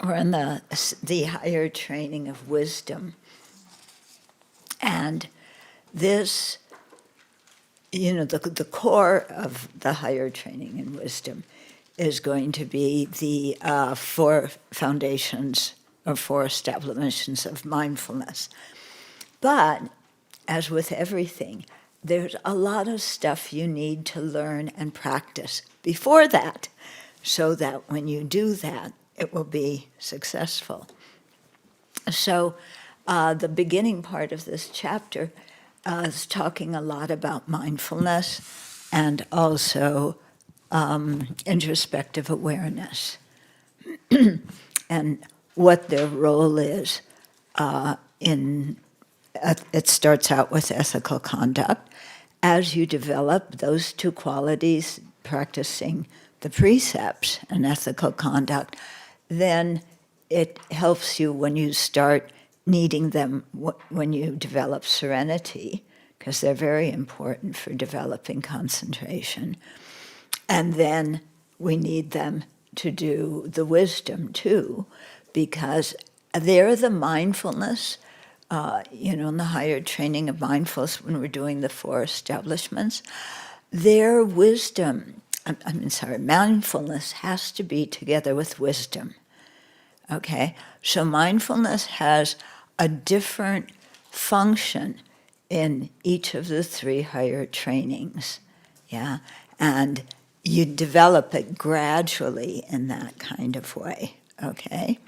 we're in the higher training of wisdom. And this, the core of the higher training in wisdom is going to be the 4 foundations or 4 establishments of mindfulness. But as with everything, there's a lot of stuff you need to learn and practice before that, so that when you do that, it will be successful. So the beginning part of this chapter is talking a lot about mindfulness and also introspective awareness and what their role is it starts out with ethical conduct. As you develop those 2 qualities, practicing the precepts and ethical conduct, then it helps you when you start needing them when you develop serenity, because they're very important for developing concentration. And then we need them to do the wisdom too, because they're the mindfulness, in the higher training of mindfulness, when we're doing the 4 establishments, their wisdom, mindfulness has to be together with wisdom. Okay? So mindfulness has a different function in each of the 3 higher trainings. Yeah? And you develop it gradually in that kind of way. Okay?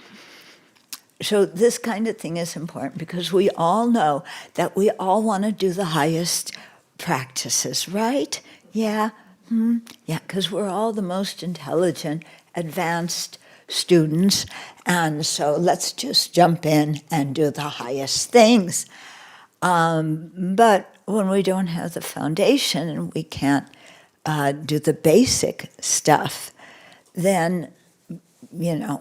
So this kind of thing is important because we all know that we all want to do the highest practices, right? Yeah? Yeah, because we're all the most intelligent, advanced students, and so let's just jump in and do the highest things. But when we don't have the foundation and we can't do the basic stuff, then, you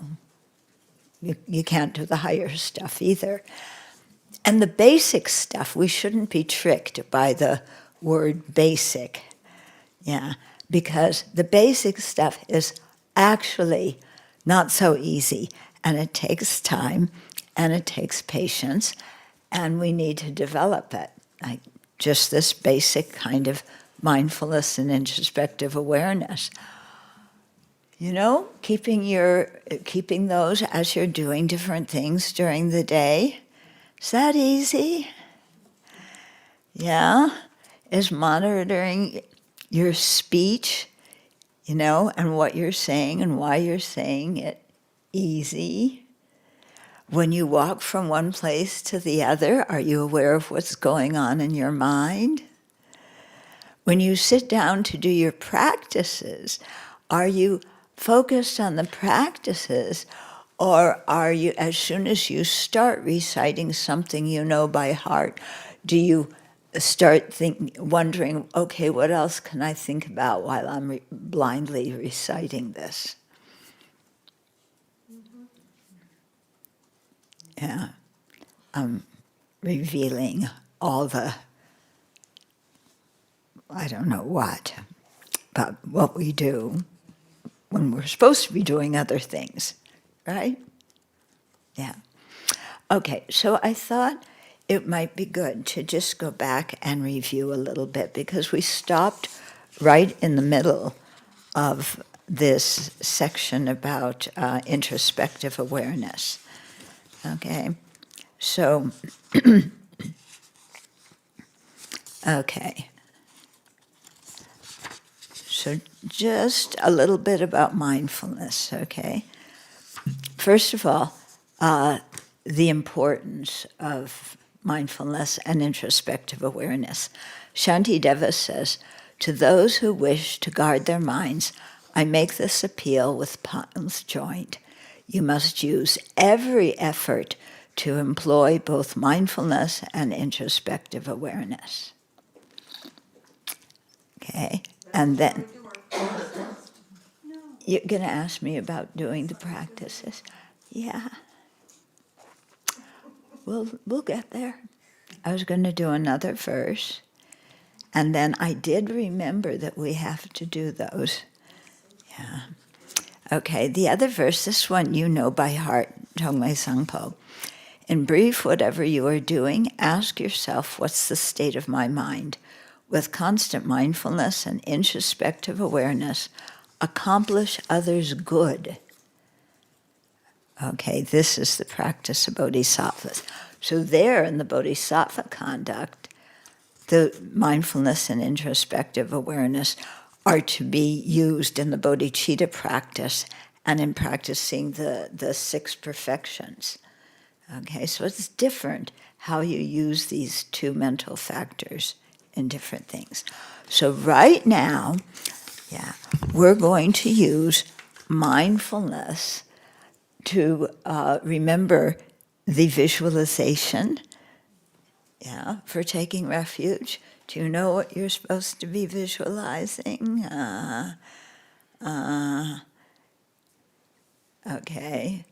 can't do the higher stuff either. And the basic stuff, we shouldn't be tricked by the word basic. Yeah, because the basic stuff is actually not so easy, and it takes time, and it takes patience, and we need to develop it. Like just this basic kind of mindfulness and introspective awareness. Keeping those as you're doing different things during the day. Is that easy? Yeah? Is monitoring your speech, and what you're saying and why you're saying it easy? When you walk from one place to the other, are you aware of what's going on in your mind? When you sit down to do your practices, are you focused on the practices, or are you, as soon as you start reciting something you know by heart, do you start wondering, okay, what else can I think about while I'm blindly reciting this? Yeah, I'm revealing all the, I don't know what, but what we do when we're supposed to be doing other things, right? Yeah. Okay, so I thought it might be good to just go back and review a little bit, because we stopped right in the middle of this section about introspective awareness. Okay, so, okay. So just a little bit about mindfulness, okay? First of all, the importance of mindfulness and introspective awareness. Shantideva says, "To those who wish to guard their minds, I make this appeal with palms joined. You must use every effort to employ both mindfulness and introspective awareness." Okay, and then you're going to ask me about doing the practices. Yeah. We'll get there. I was going to do another verse, and then I did remember that we have to do those. Yeah. Okay, the other verse, this one you know by heart, Tongmei Sangpo. In brief, whatever you are doing, ask yourself, what's the state of my mind? With constant mindfulness and introspective awareness, accomplish others' good. Okay, this is the practice of bodhisattvas. So there in the bodhisattva conduct, the mindfulness and introspective awareness are to be used in the bodhicitta practice and in practicing the six perfections. Okay, so it's different how you use these two mental factors in different things. So right now, we're going to use mindfulness to remember the visualization, for taking refuge. Do you know what you're supposed to be visualizing? Okay,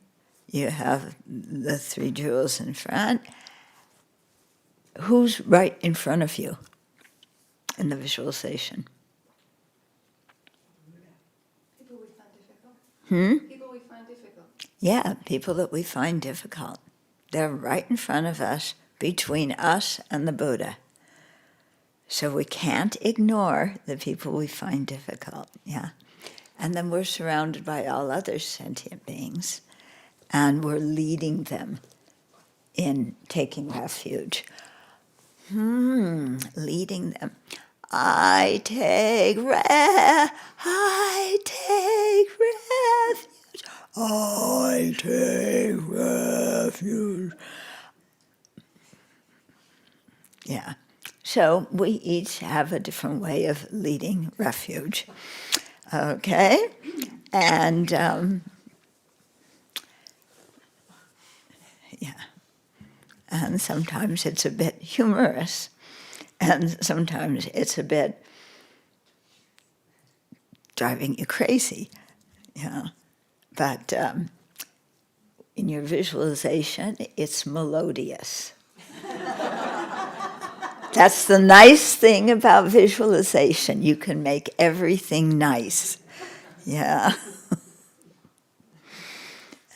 you have the three jewels in front. Who's right in front of you in the visualization? People we find difficult. People we find difficult. Yeah, people that we find difficult. They're right in front of us, between us and the Buddha. So we can't ignore the people we find difficult, And then we're surrounded by all other sentient beings, and we're leading them in taking refuge. Leading them. I take refuge. I take refuge. Yeah. So we each have a different way of leading refuge. Okay? And and sometimes it's a bit humorous, and sometimes it's a bit driving you crazy. But in your visualization, it's melodious. That's the nice thing about visualization. You can make everything nice.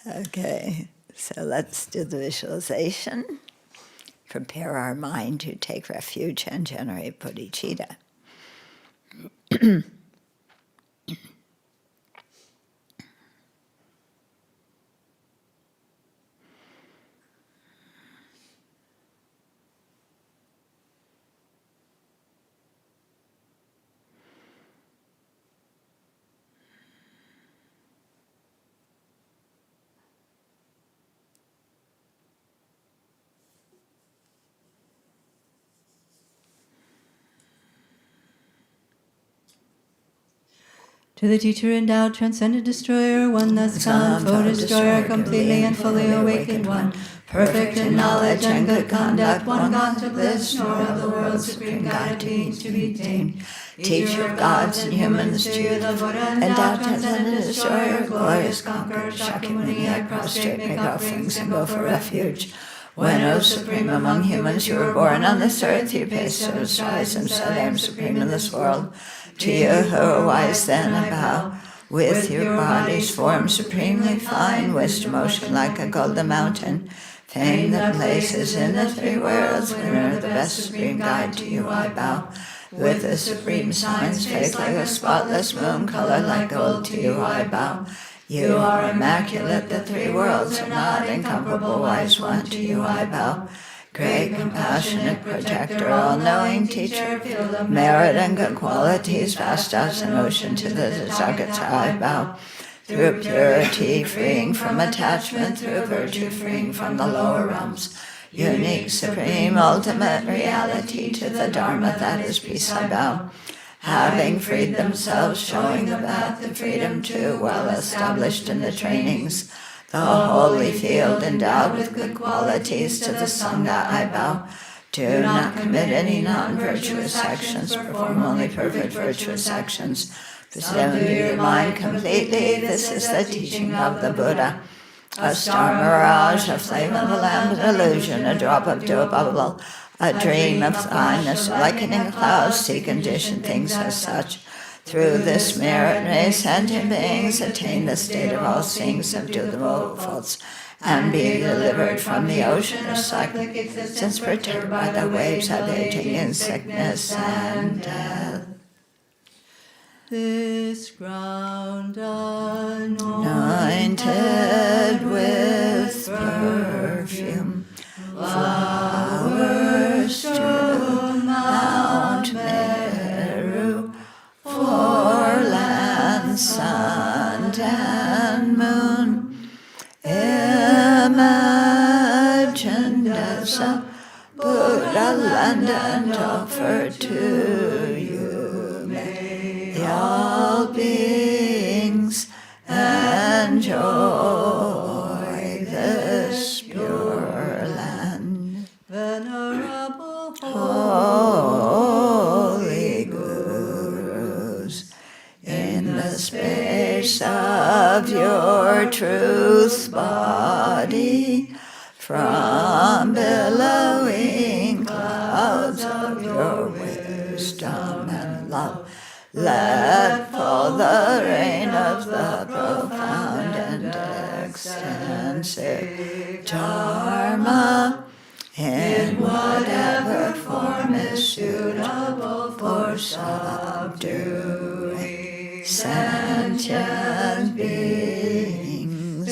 Okay, so let's do the visualization. Prepare our mind to take refuge and generate bodhicitta. To the teacher endowed, transcendent destroyer, one thus come, foe destroyer, completely and fully awakened one, perfect in knowledge and good conduct, one God to bliss, nor of the world's supreme guide to beings to be tamed. Teacher of gods and humans, to the Buddha endowed, transcendent destroyer, glorious conqueror, Shakyamuni, I prostrate, make offerings, and go for refuge. When, O supreme among humans, you were born on this earth, you paced so rise and said, I am supreme in this world. To you who are wise then I bow, with your body's form supremely fine, wisdom ocean like a golden mountain, fame that places in the three worlds, winner the best supreme guide, to you I bow. With the supreme signs, face like a spotless moon, color like gold, to you I bow. You are immaculate, the three worlds are not incomparable, wise one, to you I bow. Great, compassionate protector, all-knowing teacher, field of merit and good qualities, vast as an ocean, to the Tathagata I bow. Through purity, freeing from attachment, through virtue, freeing from the lower realms, unique, supreme, ultimate reality, to the Dharma that is peace I bow. Having freed themselves, showing the path to freedom too, well established in the trainings, the holy field endowed with good qualities, to the Sangha I bow. Do not commit any non-virtuous actions, perform only perfect virtuous actions. Subdue your mind completely, this is the teaching of the Buddha. A star mirage, a flame of a lamp, an illusion, a drop of dew, a bubble, a dream of blindness, likening clouds, see conditioned things as such. Through this merit, may sentient beings attain the state of all seeing, subdue the faults, and be delivered from the ocean of cyclic existence, perturbed by the waves of aging in sickness and death. This ground Anointed with perfume, flowers strewn Mount Meru, foreland, sun and moon, imagined as a Buddha land and offered to you. May all beings enjoy this pure land. Venerable Holy Gurus, in the space of your truth's body, from billowing clouds of your wisdom and love, let fall the rain of the profound and extensive Dharma, in whatever form is suitable for subduing sentient beings.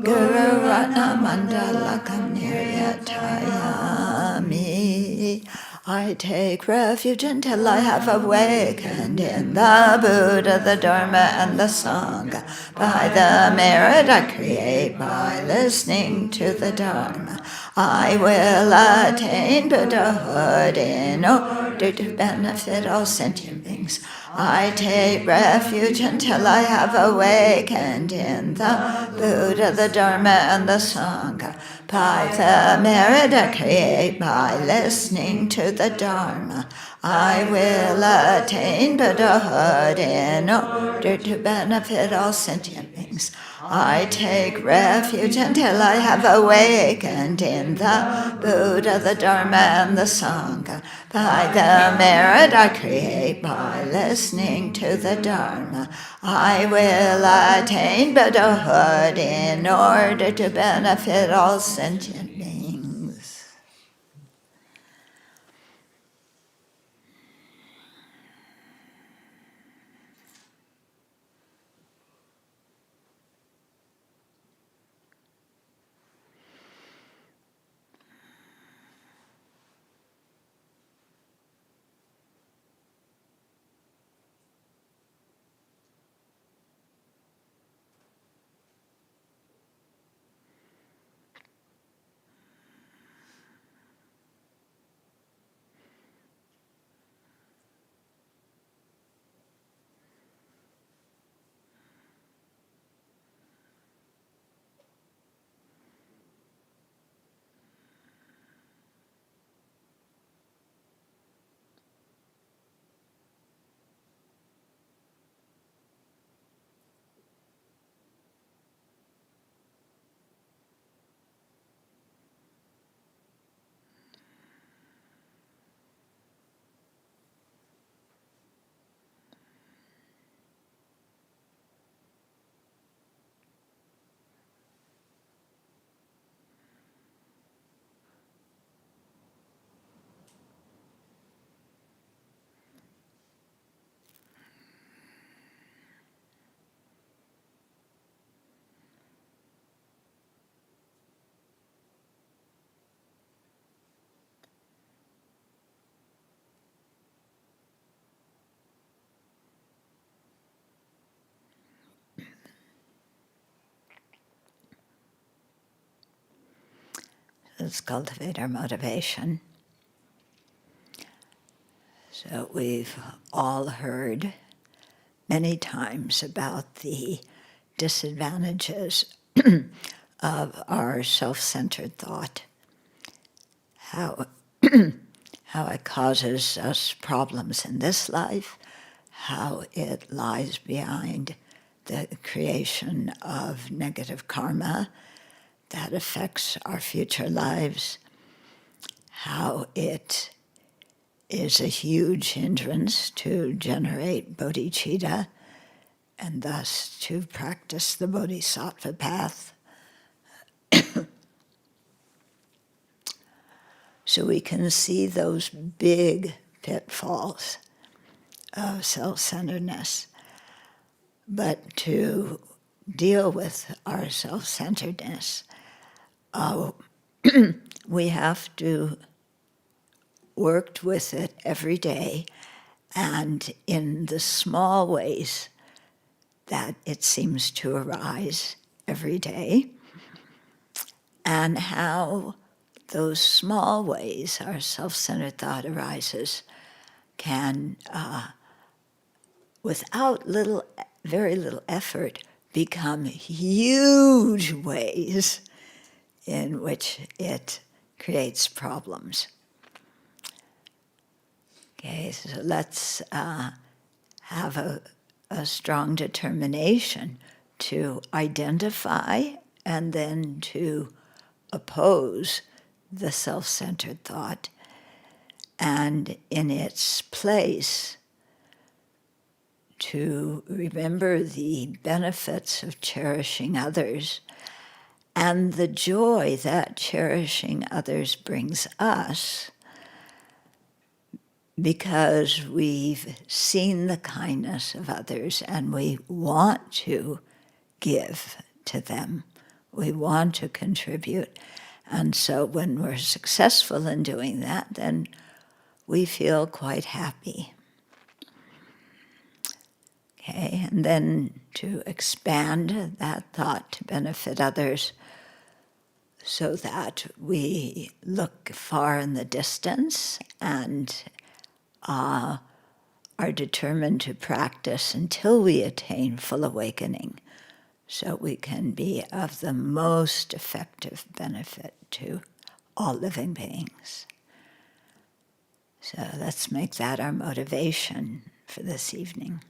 Guru Ratna Mandala Kamniryatayami. I take refuge until I have awakened in the Buddha, the Dharma, and the Sangha. By the merit I create by listening to the Dharma, I will attain Buddhahood in order to benefit all sentient beings. I take refuge until I have awakened in the Buddha, the Dharma, and the Sangha. By the merit I create by listening to the Dharma, I will attain Buddhahood in order to benefit all sentient beings. I take refuge until I have awakened in the Buddha, the Dharma, and the Sangha. By the merit I create by listening to the Dharma, I will attain Buddhahood in order to benefit all sentient beings. Let's cultivate our motivation. So we've all heard many times about the disadvantages of our self-centered thought, how it causes us problems in this life, how it lies behind the creation of negative karma that affects our future lives, how it is a huge hindrance to generate bodhicitta and thus to practice the bodhisattva path. So we can see those big pitfalls of self-centeredness. But to deal with our self-centeredness, we have to work with it every day and in the small ways that it seems to arise every day, and how those small ways our self-centered thought arises can, without very little effort, become huge ways in which it creates problems. Okay, so let's have a strong determination to identify and then to oppose the self-centered thought, and in its place to remember the benefits of cherishing others and the joy that cherishing others brings us, because we've seen the kindness of others and we want to give to them. We want to contribute. And so when we're successful in doing that, then we feel quite happy. Okay, and then to expand that thought to benefit others so that we look far in the distance and are determined to practice until we attain full awakening, so we can be of the most effective benefit to all living beings. So let's make that our motivation for this evening.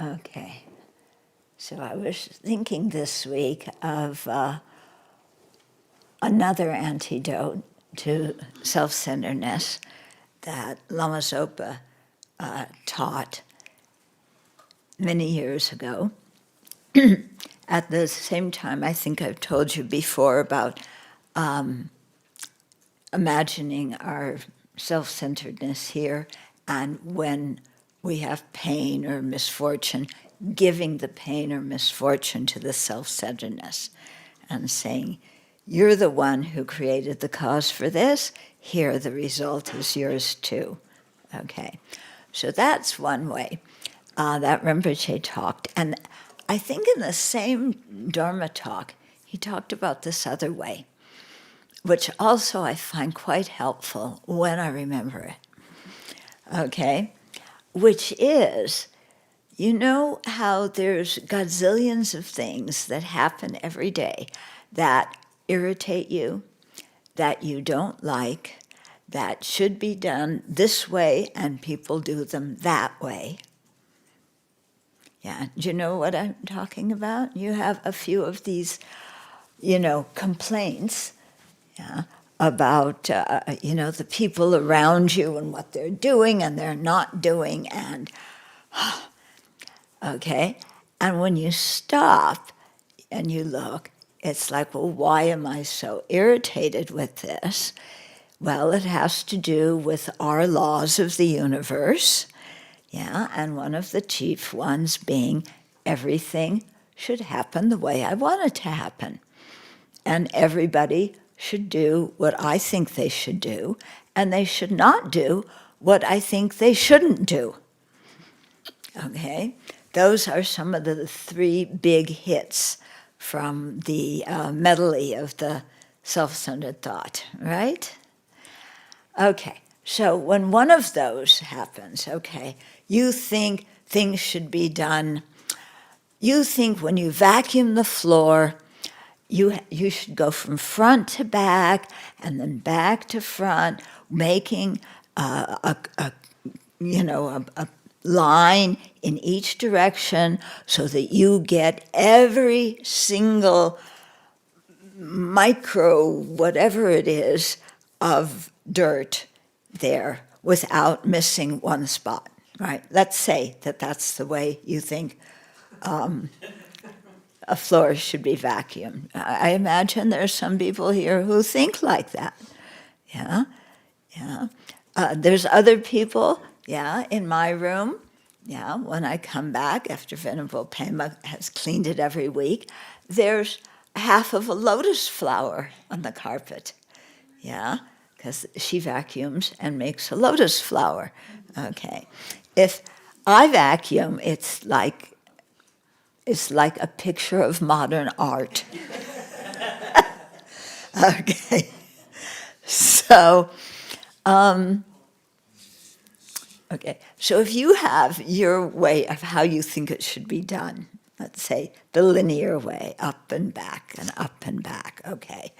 Okay, so I was thinking this week of another antidote to self-centeredness that Lama Zopa taught many years ago. At the same time, I think I've told you before about imagining our self-centeredness here, and when we have pain or misfortune, giving the pain or misfortune to the self-centeredness and saying, you're the one who created the cause for this, here the result is yours too. Okay, so that's one way that Rinpoche talked. And I think in the same Dharma talk, he talked about this other way, which also I find quite helpful when I remember it. Okay? Which is, you know how there's gazillions of things that happen every day that irritate you, that you don't like, that should be done this way and people do them that way. Yeah, do you know what I'm talking about? You have a few of these, complaints, yeah, about, the people around you and what they're doing and they're not doing, and, okay? And when you stop and you look, it's like, well, why am I so irritated with this? Well, it has to do with our laws of the universe, yeah, and one of the chief ones being everything should happen the way I want it to happen. And everybody should do what I think they should do, and they should not do what I think they shouldn't do. Okay? Those are some of the three big hits from the medley of the self-centered thought, right? Okay, so when one of those happens, okay, you think things should be done, you think when you vacuum the floor, you should go from front to back and then back to front, making a line in each direction so that you get every single micro, whatever it is, of dirt there without missing one spot, right? Let's say that that's the way you think a floor should be vacuumed. I imagine there's some people here who think like that. Yeah. There's other people, in my room, when I come back after Venerable Pema has cleaned it every week, there's half of a lotus flower on the carpet, because she vacuums and makes a lotus flower. Okay. If I vacuum, it's like a picture of modern art. Okay. So, so if you have your way of how you think it should be done, let's say the linear way, up and back, okay.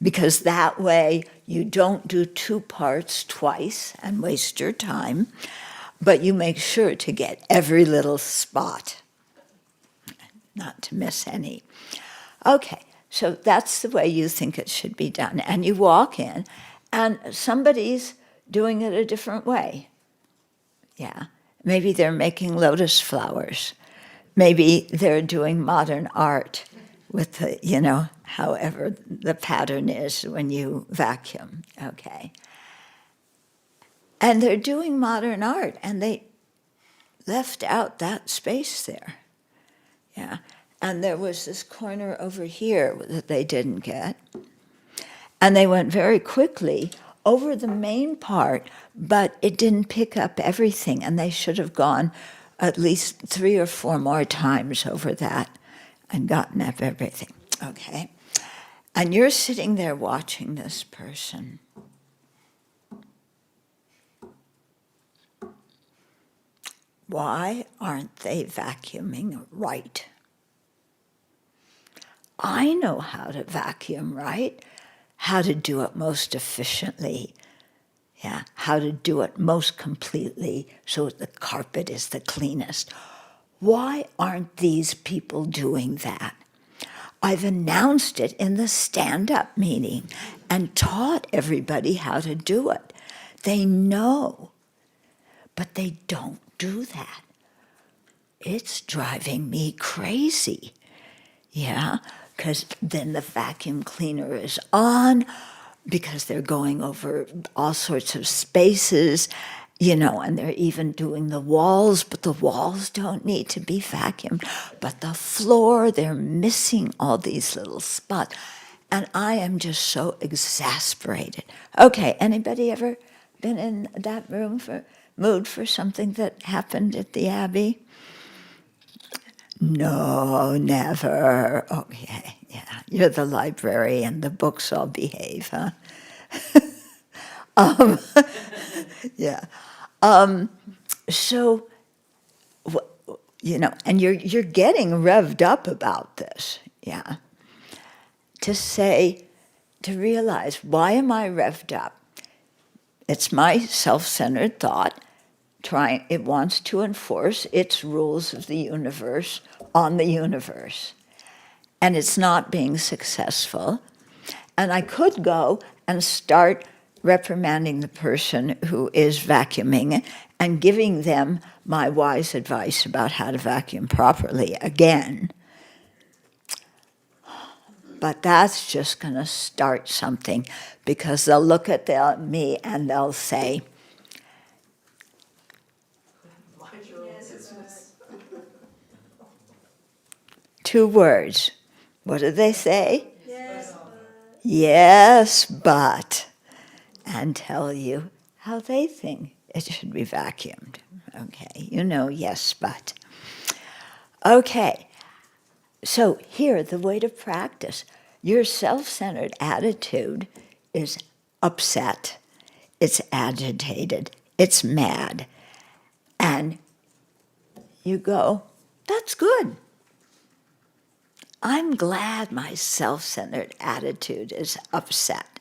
Because that way you don't do two parts twice and waste your time, but you make sure to get every little spot, not to miss any. Okay, so that's the way you think it should be done. And you walk in, and somebody's doing it a different way. Maybe they're making lotus flowers. Maybe they're doing modern art with the, however the pattern is when you vacuum, okay. And they're doing modern art, and they left out that space there. And there was this corner over here that they didn't get. And they went very quickly over the main part, but it didn't pick up everything, and they should have gone at least 3 or 4 more times over that and gotten up everything, okay? And you're sitting there watching this person. Why aren't they vacuuming right? I know how to vacuum right, how to do it most efficiently, how to do it most completely so the carpet is the cleanest. Why aren't these people doing that? I've announced it in the stand-up meeting and taught everybody how to do it. They know, but they don't do that. It's driving me crazy. Because then the vacuum cleaner is on, because they're going over all sorts of spaces, and they're even doing the walls, but the walls don't need to be vacuumed. But the floor, they're missing all these little spots. And I am just so exasperated. Okay, anybody ever been in that mood for something that happened at the Abbey? No, never. Okay, you're the librarian. The books all behave, huh? So, and you're getting revved up about this, to realize, why am I revved up? It's my self-centered thought. It wants to enforce its rules of the universe on the universe. And it's not being successful. And I could go and start reprimanding the person who is vacuuming and giving them my wise advice about how to vacuum properly again. But that's just going to start something, because they'll look at me and they'll say, two words. What do they say? Yes, but. Yes, but. And tell you how they think it should be vacuumed. Okay, yes, but. Okay, so here, the way to practice. Your self-centered attitude is upset, it's agitated, it's mad. And you go, That's good. I'm glad my self-centered attitude is upset.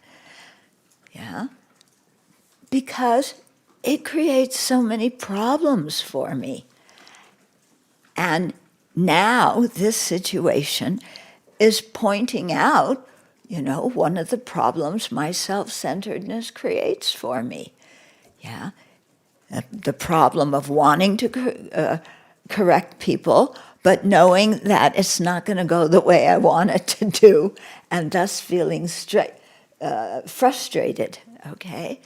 Yeah? Because it creates so many problems for me. And now this situation is pointing out, one of the problems my self-centeredness creates for me. Yeah? The problem of wanting to correct people, but knowing that it's not going to go the way I want it to do, and thus feeling frustrated, okay?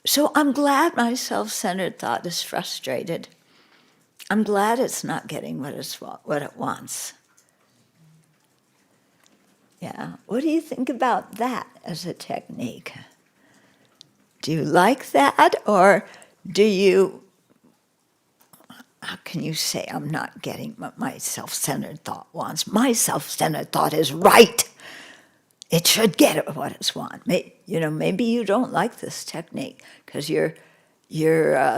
So I'm glad my self-centered thought is frustrated. I'm glad it's not getting what it wants. Yeah, what do you think about that as a technique? Do you like that, or do you, how can you say I'm not getting what my self-centered thought wants? My self-centered thought is right. It should get what it wants. Maybe you don't like this technique because your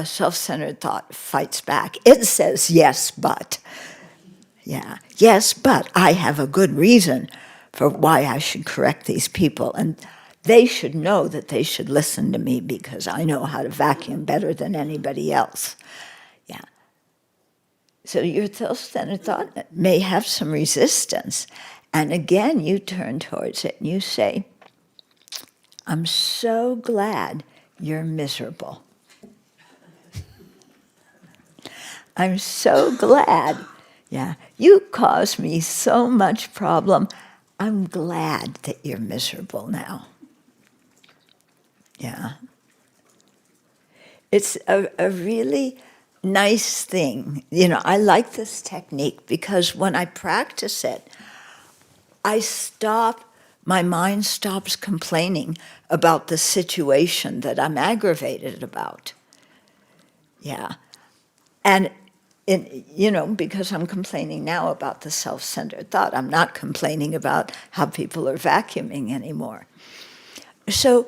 self-centered thought fights back. It says, yes, but. Yeah, yes, but I have a good reason for why I should correct these people. And they should know that they should listen to me because I know how to vacuum better than anybody else. Yeah. So your self-centered thought may have some resistance. And again, you turn towards it and you say, I'm so glad you're miserable. I'm so glad. Yeah, you caused me so much problem. I'm glad that you're miserable now. Yeah. It's a really nice thing. I like this technique because when I practice it, my mind stops complaining about the situation that I'm aggravated about. Yeah. And because I'm complaining now about the self-centered thought, I'm not complaining about how people are vacuuming anymore. So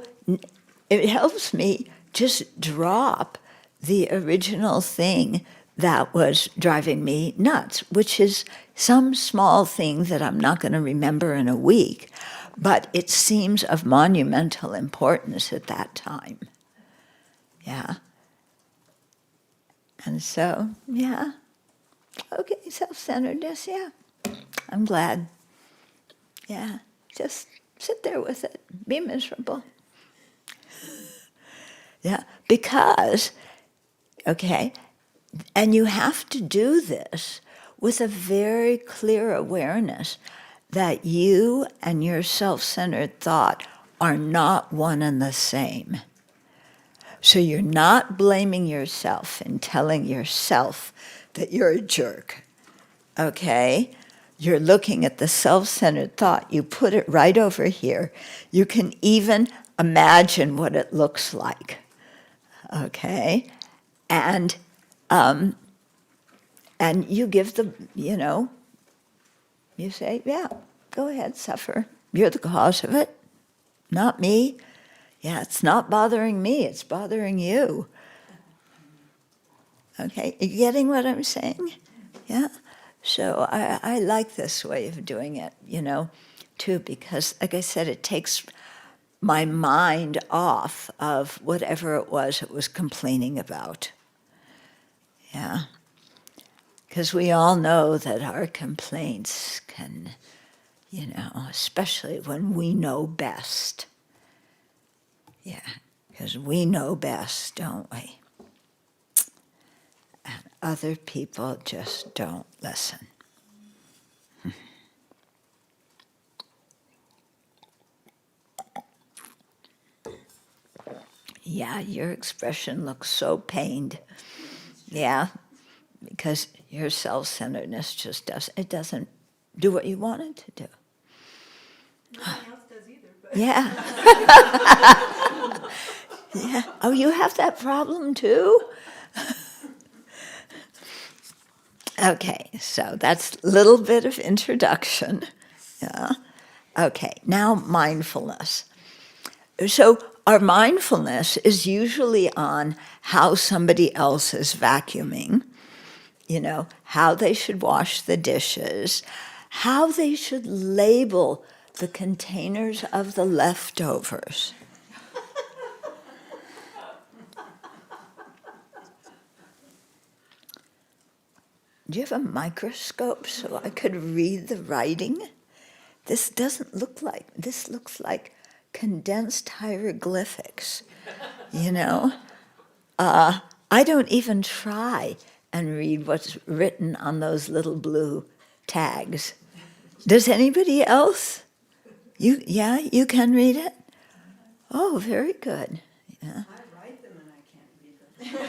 it helps me just drop the original thing that was driving me nuts, which is some small thing that I'm not going to remember in a week, but it seems of monumental importance at that time. Yeah. And so, yeah, okay, self-centeredness, yeah, I'm glad. Yeah, just sit there with it, be miserable. Yeah, because, okay, and you have to do this with a very clear awareness that you and your self-centered thought are not one and the same. So you're not blaming yourself and telling yourself that you're a jerk, okay? You're looking at the self-centered thought. You put it right over here. You can even imagine what it looks like, okay? And you give you say, yeah, go ahead, suffer. You're the cause of it, not me. Yeah, it's not bothering me, it's bothering you. Okay, you getting what I'm saying? Yeah? So I like this way of doing it, too, because, like I said, it takes my mind off of whatever it was complaining about. Yeah? Because we all know that our complaints can, especially when we know best. Yeah, because we know best, don't we? And other people just don't listen. Yeah, your expression looks so pained. Yeah, because your self-centeredness just doesn't do what you want it to do. Nothing else does either. But Yeah. Yeah. Oh, you have that problem too? Okay, so that's a little bit of introduction. Yeah. Okay, now mindfulness. So our mindfulness is usually on how somebody else is vacuuming, how they should wash the dishes, how they should label the containers of the leftovers. Do you have a microscope so I could read the writing? This looks like condensed hieroglyphics, I don't even try and read what's written on those little blue tags. Does anybody else? You can read it? Oh, very good. Yeah. I write them and I can't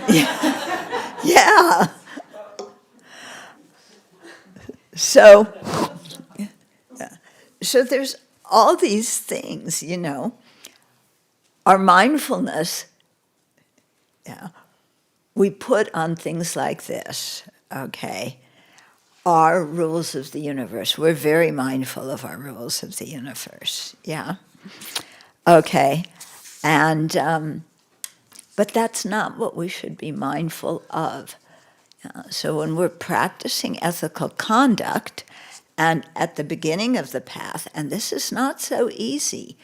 read them. Yeah. So there's all these things, Our mindfulness, we put on things like this, okay? Our rules of the universe. We're very mindful of our rules of the universe, yeah? Okay, and, but that's not what we should be mindful of. So when we're practicing ethical conduct, and at the beginning of the path, and this is not so easy,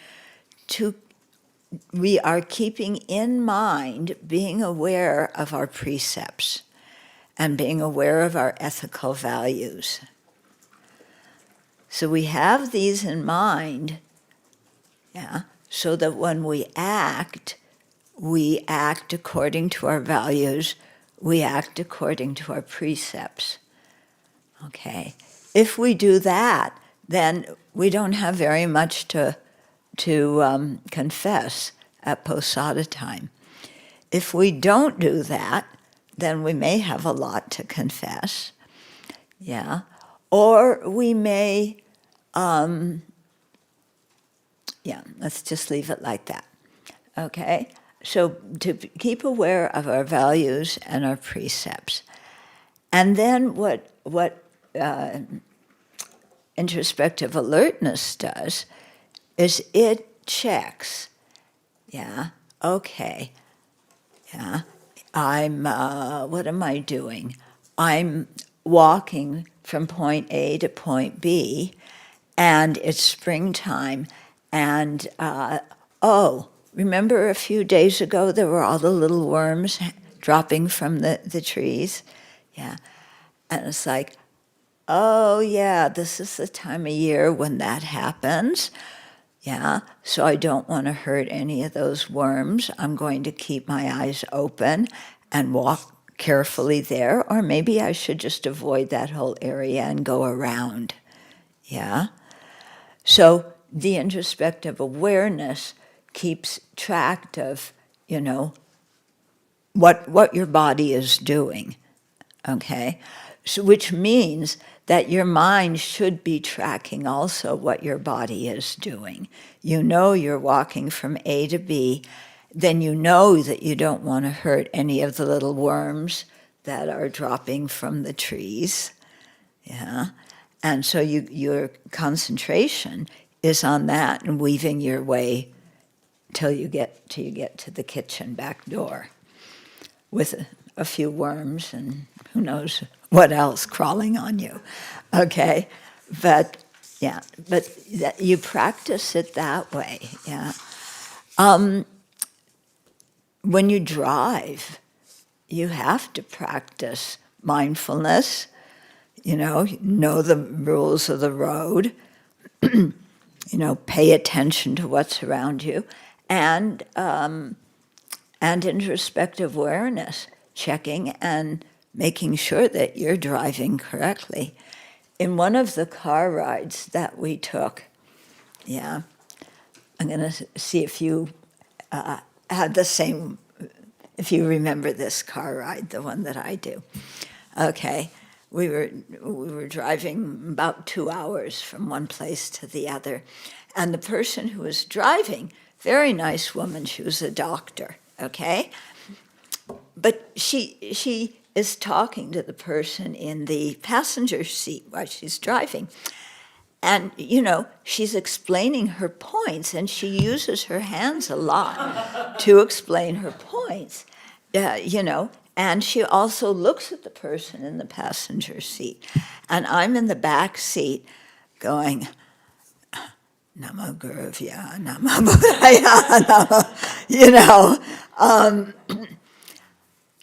we are keeping in mind being aware of our precepts and being aware of our ethical values. So we have these in mind, so that when we act according to our values, we act according to our precepts. Okay. If we do that, then we don't have very much to confess at posada time. If we don't do that, then we may have a lot to confess, or we may, let's just leave it like that, okay? So to keep aware of our values and our precepts. And then what introspective alertness does is it checks, what am I doing? I'm walking from point A to point B, and it's springtime, and remember a few days ago there were all the little worms dropping from the trees? Yeah. And it's like, oh yeah, this is the time of year when that happens. Yeah, so I don't want to hurt any of those worms. I'm going to keep my eyes open and walk carefully there, or maybe I should just avoid that whole area and go around. Yeah? So the introspective awareness keeps track of, what your body is doing, okay? So, which means that your mind should be tracking also what your body is doing. You're walking from A to B, then you know that you don't want to hurt any of the little worms that are dropping from the trees. Yeah, and so your concentration is on that and weaving your way till you get to the kitchen back door with a few worms and who knows what else crawling on you. Okay, but you practice it that way. Yeah. When you drive, you have to practice mindfulness. Know the rules of the road. Pay attention to what's around you, and introspective awareness, checking and making sure that you're driving correctly. In one of the car rides that we took, I'm going to see if you had the same, if you remember this car ride, the one that I do. Okay, we were driving about 2 hours from one place to the other, and the person who was driving, very nice woman, she was a doctor, okay? But she is talking to the person in the passenger seat while she's driving. And, she's explaining her points, and she uses her hands a lot to explain her points, And she also looks at the person in the passenger seat. And I'm in the back seat going, Namo Guruvya, Namo Buddhaya, Namo,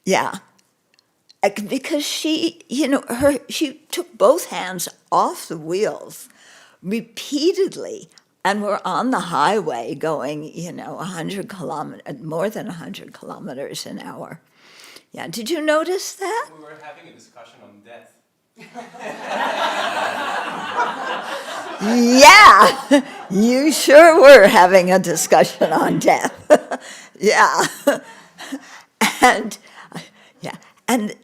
yeah. Because she, she took both hands off the wheels repeatedly, and we're on the highway going, 100 kilometers, more than 100 kilometers an hour. Yeah, did you notice that? We were having a discussion on death. Yeah, you sure were having a discussion on death. Yeah. And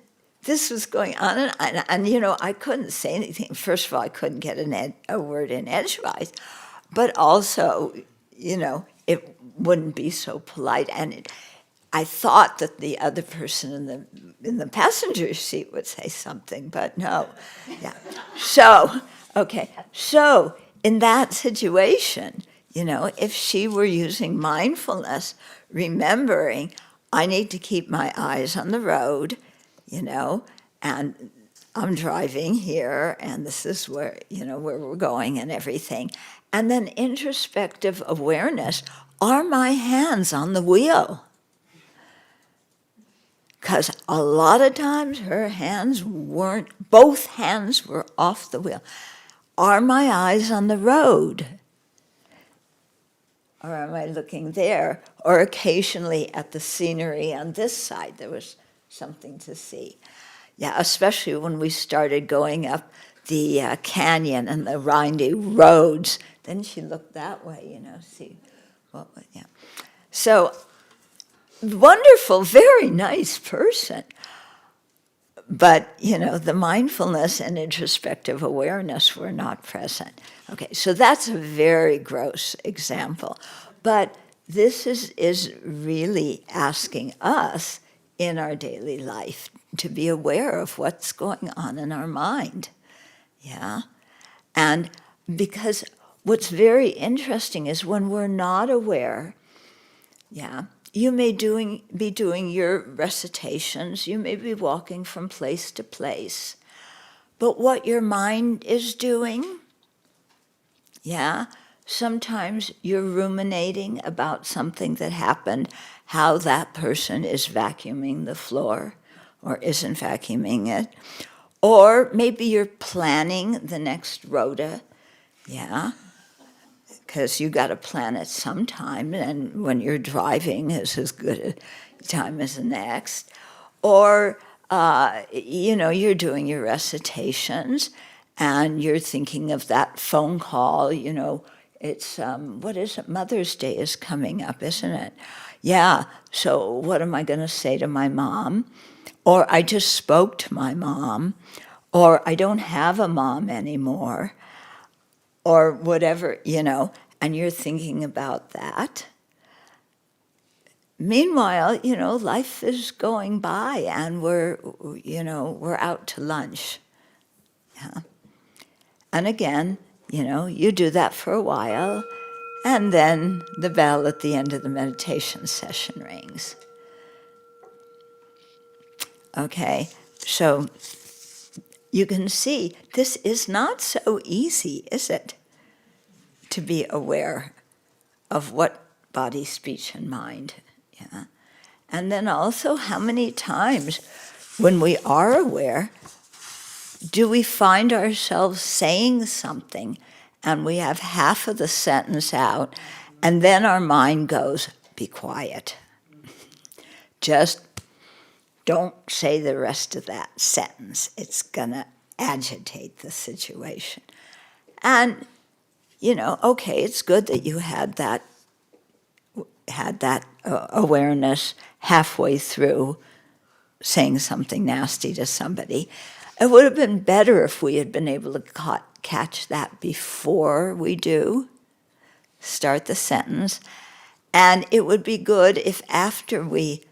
this was going on, and I couldn't say anything. First of all, I couldn't get a word in edgewise, but also, it wouldn't be so polite. And I thought that the other person in the passenger seat would say something, but no. Yeah. So in that situation, if she were using mindfulness, remembering, I need to keep my eyes on the road, and I'm driving here, and this is where, where we're going and everything. And then introspective awareness, are my hands on the wheel? Because a lot of times her hands weren't, both hands were off the wheel. Are my eyes on the road? Or am I looking there? Or occasionally at the scenery on this side, there was something to see. Yeah, especially when we started going up the canyon and the windy roads. Then she looked that way, see. Yeah. So, wonderful, very nice person. But, the mindfulness and introspective awareness were not present. Okay, so that's a very gross example. But this is really asking us in our daily life to be aware of what's going on in our mind. Yeah? And because what's very interesting is when we're not aware, yeah, you may be doing your recitations, you may be walking from place to place, but what your mind is doing, yeah, sometimes you're ruminating about something that happened, how that person is vacuuming the floor or isn't vacuuming it, or maybe you're planning the next rota, yeah, because you got to plan it sometime, and when you're driving is as good a time as the next. Or, you're doing your recitations, and you're thinking of that phone call, it's, what is it, Mother's Day is coming up, isn't it? Yeah, so what am I going to say to my mom? Or I just spoke to my mom, or I don't have a mom anymore, or whatever, and you're thinking about that. Meanwhile, life is going by, and we're out to lunch. Yeah. And again, you do that for a while, and then the bell at the end of the meditation session rings. Okay, so you can see this is not so easy, is it? To be aware of what body, speech, and mind. Yeah. And then also, how many times when we are aware, do we find ourselves saying something and we have half of the sentence out, and then our mind goes, be quiet. Just don't say the rest of that sentence. It's going to agitate the situation. And, okay, it's good that you had that awareness halfway through saying something nasty to somebody. It would have been better if we had been able to catch that before we do start the sentence. And it would be good if after we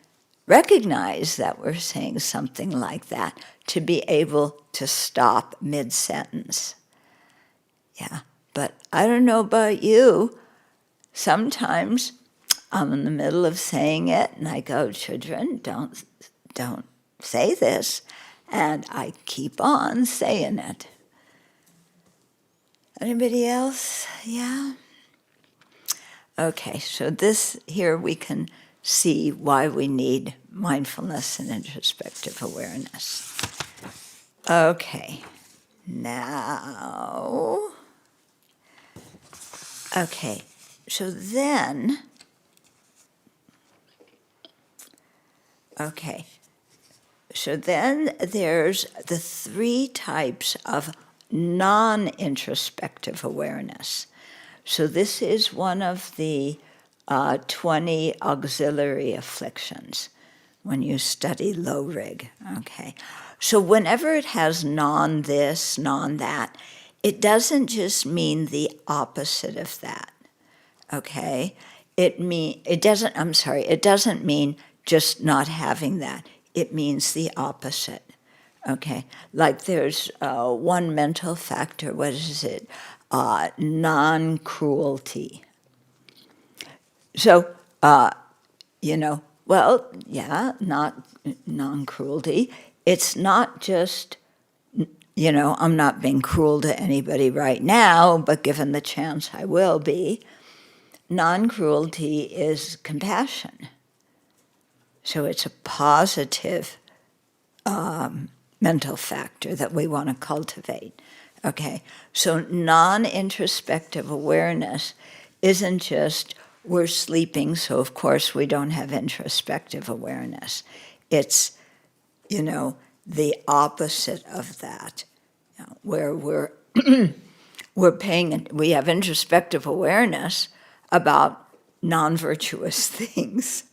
recognize that we're saying something like that, to be able to stop mid-sentence. Yeah, but I don't know about you. Sometimes I'm in the middle of saying it, and I go, children, don't say this, and I keep on saying it. Anybody else? Yeah? Okay, so this here we can see why we need mindfulness and introspective awareness. Okay, now, okay, so then, okay, so then there's the 3 types of non-introspective awareness. So this is one of the 20 auxiliary afflictions when you study low rig, okay? So whenever it has non-this, non-that, it doesn't just mean the opposite of that, okay? It doesn't mean just not having that. It means the opposite, okay? Like there's one mental factor, what is it? Non-cruelty. So, well, yeah, not non-cruelty. It's not just, I'm not being cruel to anybody right now, but given the chance I will be. Non-cruelty is compassion. So it's a positive mental factor that we want to cultivate. Okay, so non-introspective awareness isn't just we're sleeping, so of course we don't have introspective awareness. It's, the opposite of that, where we're we have introspective awareness about non-virtuous things,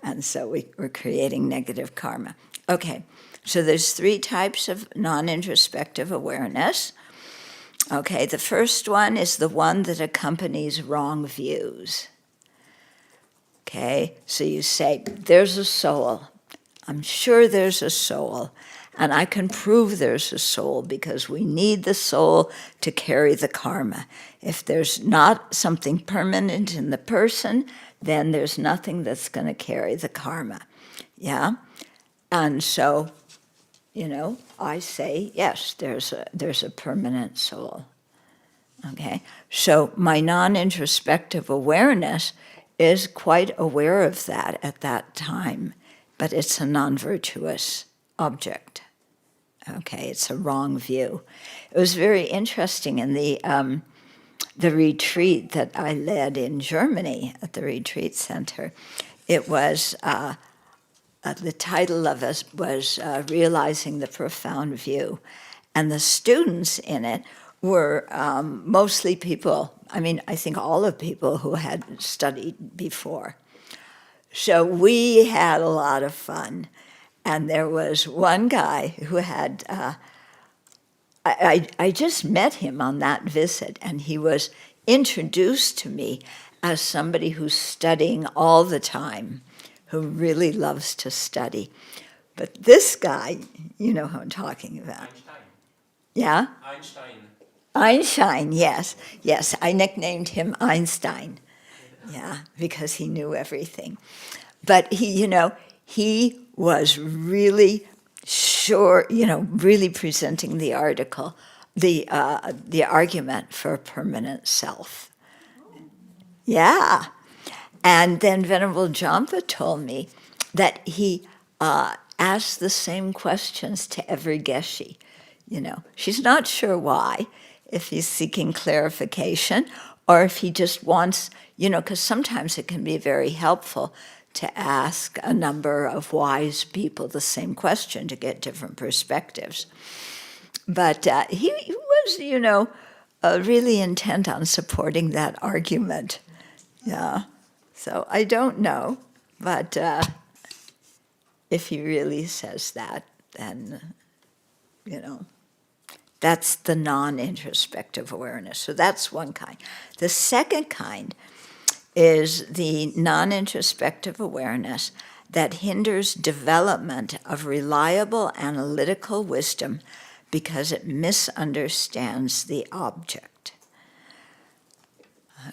and so we're creating negative karma. Okay, so there's 3 types of non-introspective awareness. Okay, the first one is the one that accompanies wrong views. Okay, so you say, there's a soul. I'm sure there's a soul, and I can prove there's a soul because we need the soul to carry the karma. If there's not something permanent in the person, then there's nothing that's going to carry the karma. Yeah? And so, I say, yes, there's a permanent soul. Okay? So my non-introspective awareness is quite aware of that at that time, but it's a non-virtuous object. Okay, it's a wrong view. It was very interesting in the retreat that I led in Germany at the retreat center. It was the title of it was Realizing the Profound View. And the students in it were mostly people, I think all the people who had studied before. So we had a lot of fun. And there was one guy who had, I just met him on that visit, and he was introduced to me as somebody who's studying all the time, who really loves to study. But this guy, you know who I'm talking about. Einstein. Yeah? Einstein. Einstein, yes. Yes, I nicknamed him Einstein. Yeah, because he knew everything. But he was really sure, really presenting the argument for a permanent self. Yeah. And then Venerable Jampa told me that he asked the same questions to every geshe. She's not sure why, if he's seeking clarification or if he just wants, because sometimes it can be very helpful to ask a number of wise people the same question to get different perspectives. But he was, really intent on supporting that argument. Yeah. So I don't know, but if he really says that, then, that's the non-introspective awareness. So that's one kind. The second kind is the non-introspective awareness that hinders development of reliable analytical wisdom because it misunderstands the object.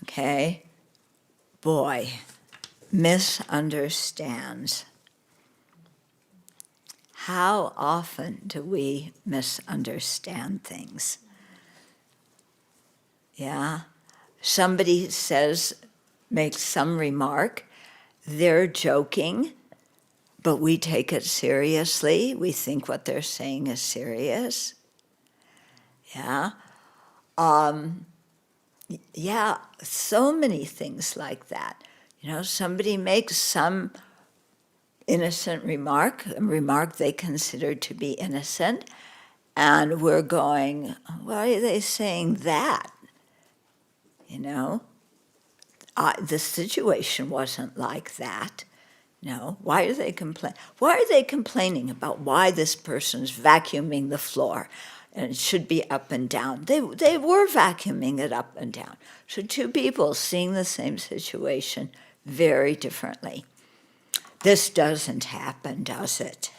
Okay? Boy, misunderstands. how often do we misunderstand things? Yeah? Somebody makes some remark, they're joking, but we take it seriously. We think what they're saying is serious. Yeah? Yeah, so many things like that. Somebody makes some innocent remark, a remark they consider to be innocent, and we're going, why are they saying that? The situation wasn't like that. No, why are they Why are they complaining about why this person's vacuuming the floor and it should be up and down? They were vacuuming it up and down. So two people seeing the same situation very differently. This doesn't happen, does it?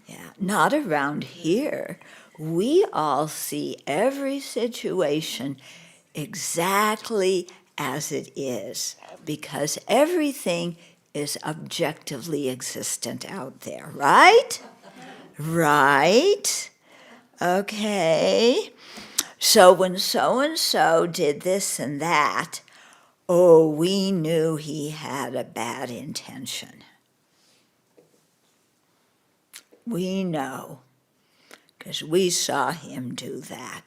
Yeah, not around here. We all see every situation exactly as it is, because everything is objectively existent out there, right? Right? Okay. So when so-and-so did this and that, oh, we knew he had a bad intention. We know, because we saw him do that,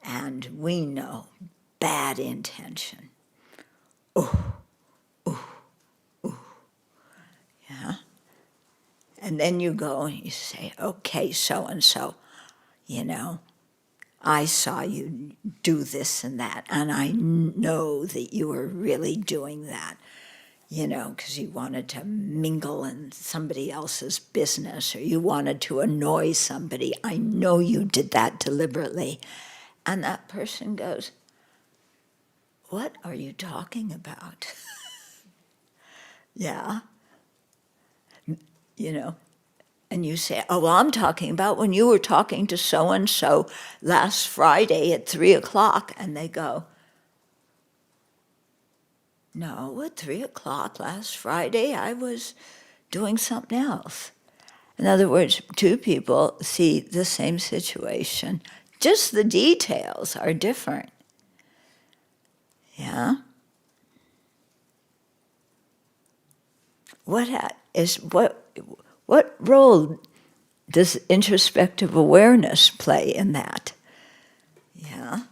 and we know bad intention. Yeah? And then you go and you say, okay, so-and-so, I saw you do this and that, and I know that you were really doing that, because you wanted to mingle in somebody else's business, or you wanted to annoy somebody. I know you did that deliberately. And that person goes, what are you talking about? Yeah. And you say, oh, well, I'm talking about when you were talking to so-and-so last Friday at 3:00. And they go, no, at 3:00 last Friday, I was doing something else. In other words, two people see the same situation. Just the details are different. Yeah? What role does introspective awareness play in that? Yeah?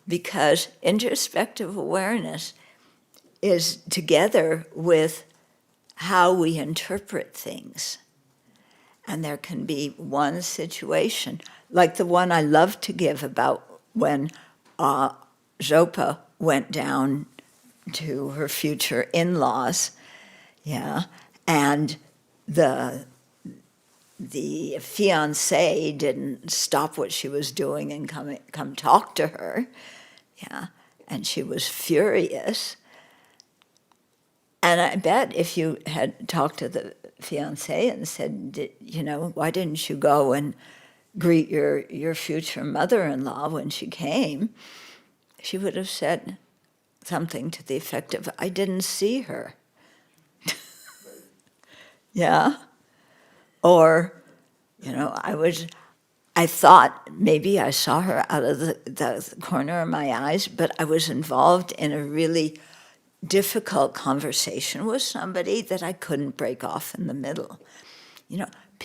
Because introspective awareness is together with how we interpret things. And there can be one situation, like the one I love to give about when Zopa went down to her future in-laws, yeah, and the fiancé didn't stop what she was doing and come talk to her, yeah, and she was furious. And I bet if you had talked to the fiancé and said, why didn't you go and greet your future mother-in-law when she came, she would have said something to the effect of, I didn't see her. Yeah? Or, I thought maybe I saw her out of the corner of my eyes, but I was involved in a really difficult conversation with somebody that I couldn't break off in the middle.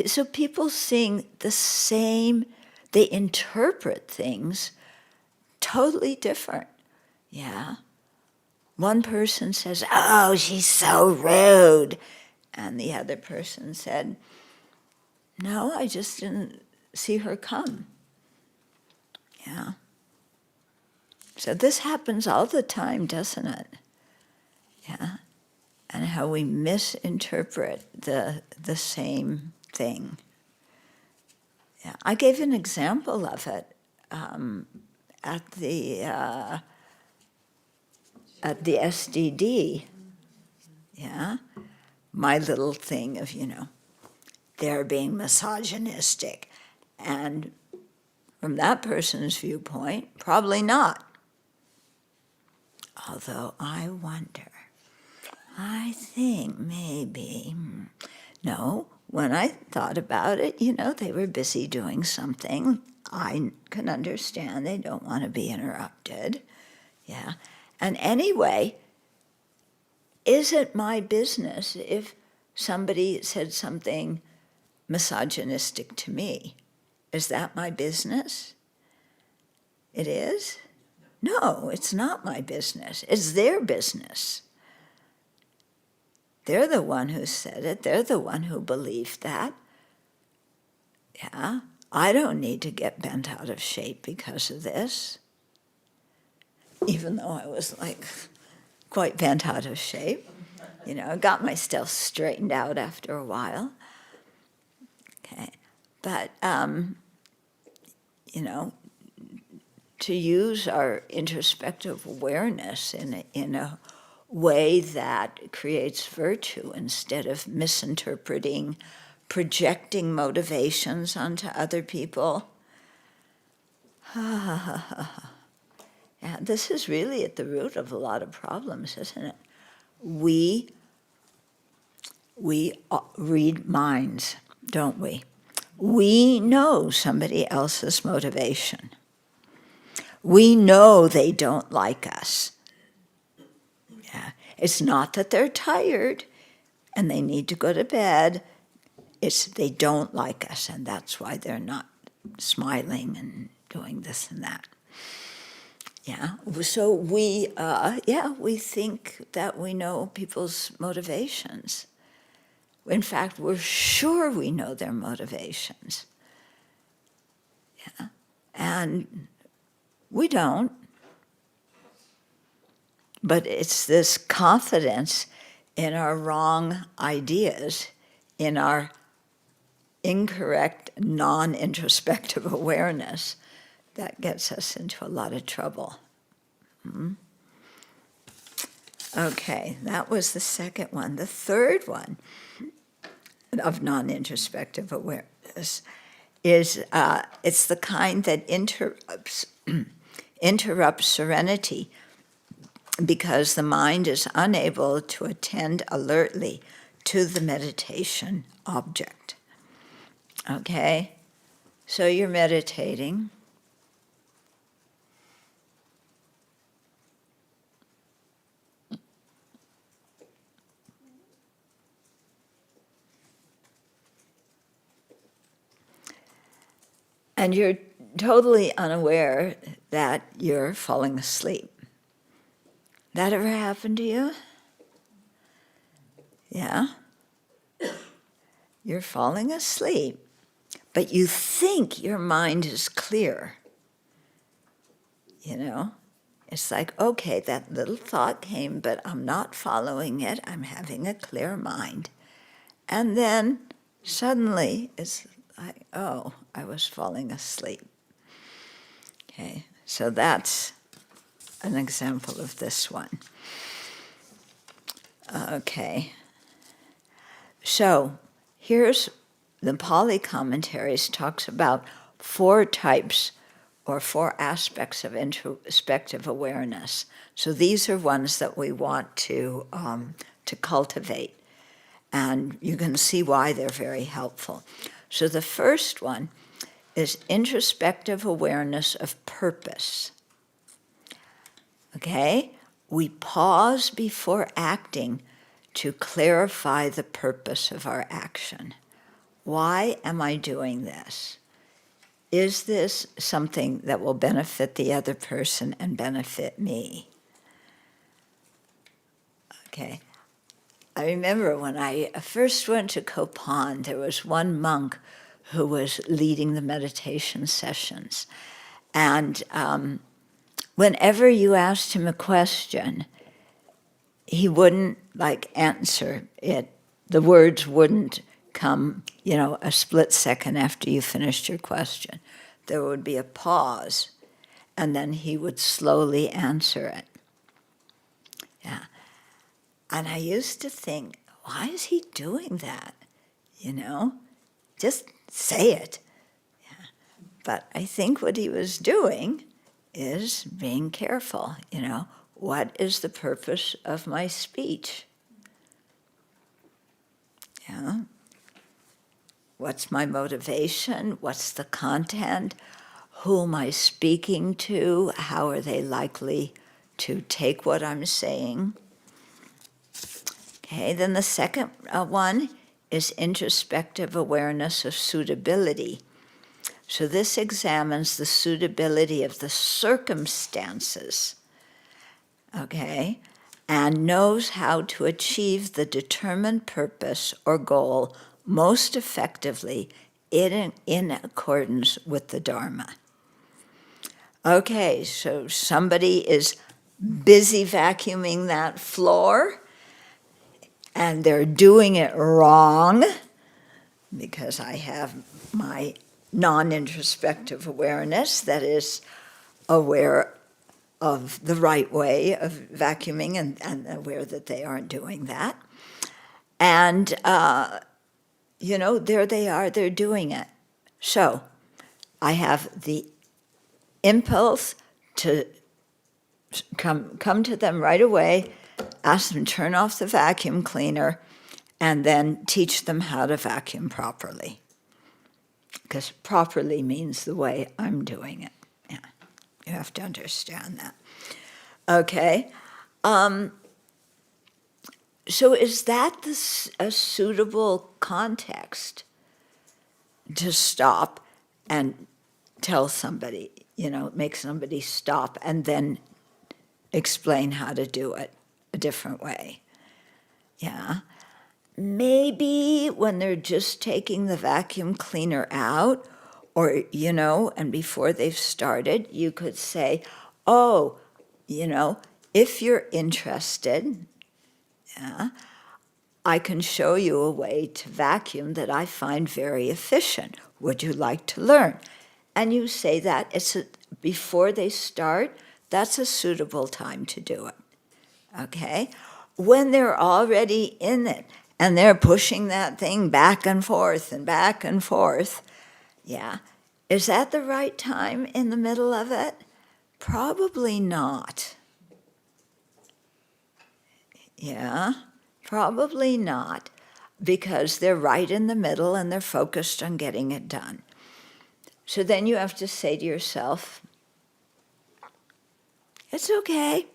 So people seeing the same, they interpret things totally different. Yeah. One person says, oh, she's so rude. And the other person said, no, I just didn't see her come. Yeah. So this happens all the time, doesn't it? Yeah. And how we misinterpret the same thing. Yeah. I gave an example of it at the SDD. Yeah. My little thing of, they're being misogynistic. And from that person's viewpoint, probably not. Although I wonder, I think maybe No, when I thought about it, they were busy doing something. I can understand they don't want to be interrupted. Yeah. And anyway, is it my business if somebody said something misogynistic to me? Is that my business? It is? No, it's not my business. It's their business. They're the one who said it. They're the one who believed that. Yeah, I don't need to get bent out of shape because of this. Even though I was quite bent out of shape. I got myself straightened out after a while. Okay, but, to use our introspective awareness in a way that creates virtue instead of misinterpreting, projecting motivations onto other people. Yeah, this is really at the root of a lot of problems, isn't it? We read minds, don't we? We know somebody else's motivation. We know they don't like us. Yeah. It's not that they're tired and they need to go to bed. It's they don't like us, and that's why they're not smiling and doing this and that. Yeah. So we think that we know people's motivations. In fact, we're sure we know their motivations. Yeah. And we don't. But it's this confidence in our wrong ideas, in our incorrect, non-introspective awareness that gets us into a lot of trouble. Okay, that was the second one. The third one of non-introspective awareness is it's the kind that interrupts serenity because the mind is unable to attend alertly to the meditation object. Okay? So you're meditating. And you're totally unaware that you're falling asleep. That ever happened to you? Yeah? You're falling asleep, but you think your mind is clear. It's like, okay, that little thought came, but I'm not following it. I'm having a clear mind. And then suddenly it's like, oh, I was falling asleep. Okay, so that's an example of this one. Okay. So here's the Pali commentaries talks about 4 types or 4 aspects of introspective awareness. So these are ones that we want to cultivate. And you can see why they're very helpful. So the first one is introspective awareness of purpose. Okay? We pause before acting to clarify the purpose of our action. Why am I doing this? Is this something that will benefit the other person and benefit me? Okay. I remember when I first went to Kopan, there was one monk who was leading the meditation sessions. And whenever you asked him a question, he wouldn't answer it. The words wouldn't come, a split second after you finished your question. There would be a pause, and then he would slowly answer it. Yeah. And I used to think, why is he doing that? Just say it. Yeah. But I think what he was doing is being careful, What is the purpose of my speech? Yeah. What's my motivation? What's the content? Who am I speaking to? How are they likely to take what I'm saying? Okay, then the second one is introspective awareness of suitability. So this examines the suitability of the circumstances, okay, and knows how to achieve the determined purpose or goal most effectively in accordance with the Dharma. Okay, so somebody is busy vacuuming that floor, and they're doing it wrong, because I have my non-introspective awareness that is aware of the right way of vacuuming and aware that they aren't doing that. And, there they are, they're doing it. So I have the impulse to come to them right away, ask them to turn off the vacuum cleaner, and then teach them how to vacuum properly. Because properly means the way I'm doing it. Yeah, you have to understand that. Okay. So is that a suitable context to stop and tell somebody, make somebody stop and then explain how to do it a different way? Yeah. Maybe when they're just taking the vacuum cleaner out, or, and before they've started, you could say, oh, if you're interested, yeah, I can show you a way to vacuum that I find very efficient. Would you like to learn? And you say that before they start, that's a suitable time to do it. Okay? When they're already in it, and they're pushing that thing back and forth, yeah, is that the right time in the middle of it? Probably not. Yeah, probably not, because they're right in the middle and they're focused on getting it done. So then you have to say to yourself, it's okay.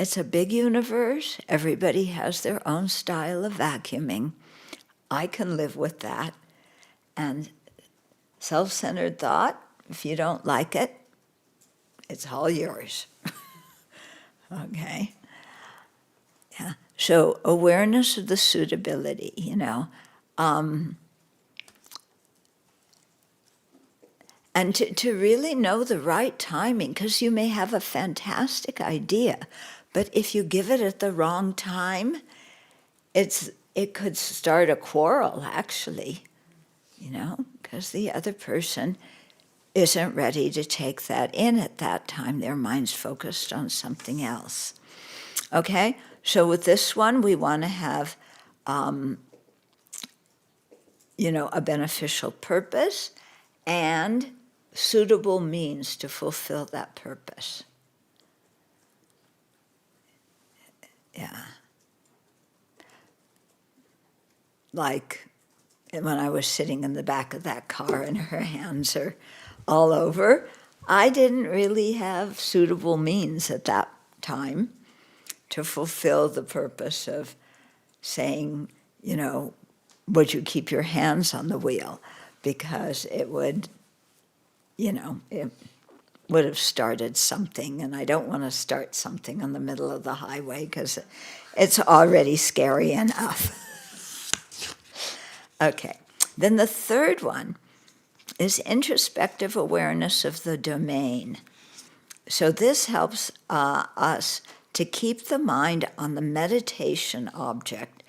It's a big universe. Everybody has their own style of vacuuming. I can live with that. And self-centered thought, if you don't like it, it's all yours. Okay? Yeah. So awareness of the suitability, and to really know the right timing, because you may have a fantastic idea, but if you give it at the wrong time, it could start a quarrel, actually, because the other person isn't ready to take that in at that time. Their mind's focused on something else. Okay? So with this one, we want to have, a beneficial purpose and suitable means to fulfill that purpose. Yeah. Like when I was sitting in the back of that car and her hands are all over, I didn't really have suitable means at that time to fulfill the purpose of saying, would you keep your hands on the wheel? Because it would, it would have started something, and I don't want to start something in the middle of the highway because it's already scary enough. Okay, then the third one is introspective awareness of the domain. So this helps us to keep the mind on the meditation object,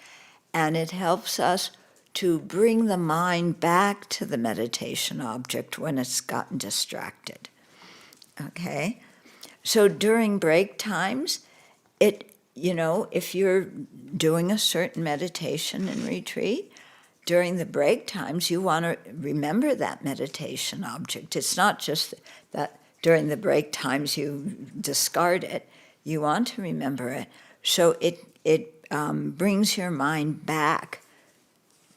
and it helps us to bring the mind back to the meditation object when it's gotten distracted. Okay? So during break times, if you're doing a certain meditation and retreat, during the break times, you want to remember that meditation object. It's not just that during the break times you discard it. You want to remember it. So it brings your mind back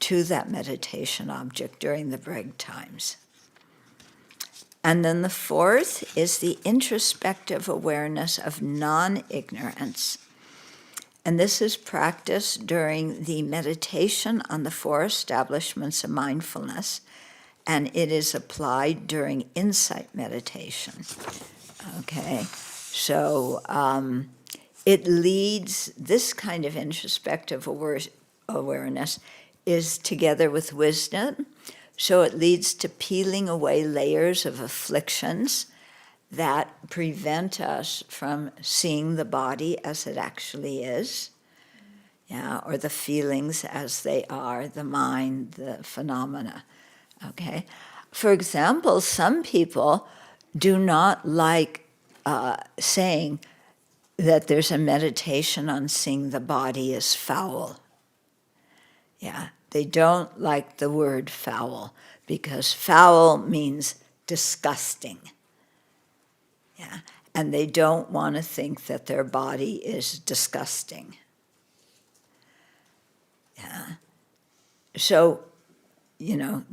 to that meditation object during the break times. And then the fourth is the introspective awareness of non-ignorance. And this is practiced during the meditation on the four establishments of mindfulness, and it is applied during insight meditation. Okay, so it leads, this kind of introspective awareness is together with wisdom, so it leads to peeling away layers of afflictions that prevent us from seeing the body as it actually is, yeah, or the feelings as they are, the mind, the phenomena, okay? For example, some people do not like saying that there's a meditation on seeing the body as foul. Yeah, they don't like the word foul because foul means disgusting. Yeah, and they don't want to think that their body is disgusting. Yeah. So, you know,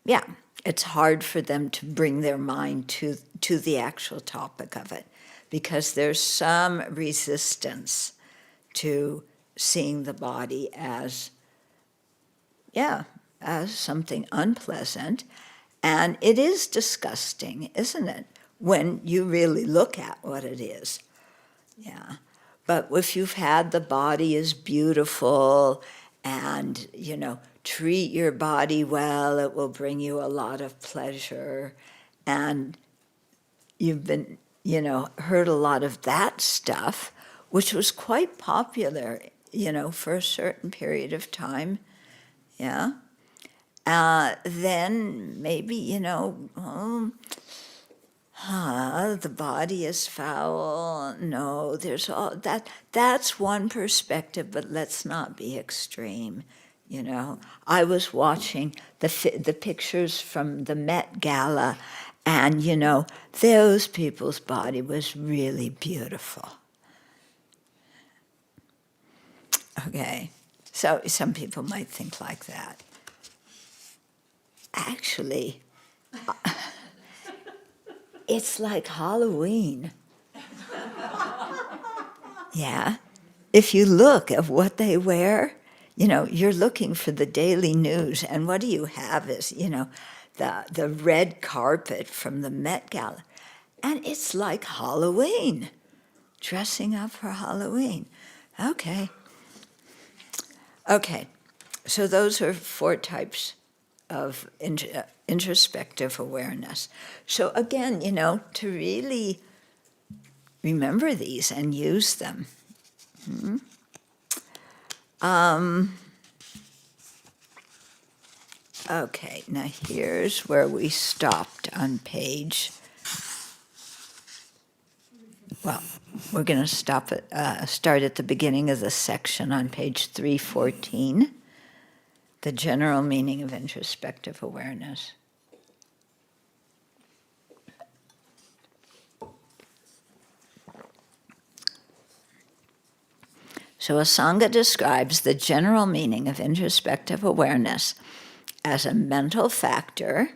yeah, it's hard for them to bring their mind to the actual topic of it because there's some resistance to seeing the body as, yeah, as something unpleasant. And it is disgusting, isn't it, when you really look at what it is? Yeah. But if you've had the body is beautiful and, you know, treat your body well, it will bring you a lot of pleasure. And you've been, you know, heard a lot of that stuff, which was quite popular, you know, for a certain period of time. Yeah. Then maybe, you know, the body is foul. No, there's all that. That's one perspective, but let's not be extreme. You know, I was watching the pictures from the Met Gala, and you know, those people's body was really beautiful. Okay, so some people might think like that. Actually, it's like Halloween. Yeah. If you look at what they wear, you know, you're looking for the daily news, and what do you have is, you know, the red carpet from the Met Gala. And it's like Halloween, dressing up for Halloween. Okay. Okay, so those are 4 types of introspective awareness. So again, you know, to really remember these and use them. Okay, now here's where we stopped on page. Well, we're going to start at the beginning of the section on page 314. The general meaning of introspective awareness. So Asanga describes the general meaning of introspective awareness as a mental factor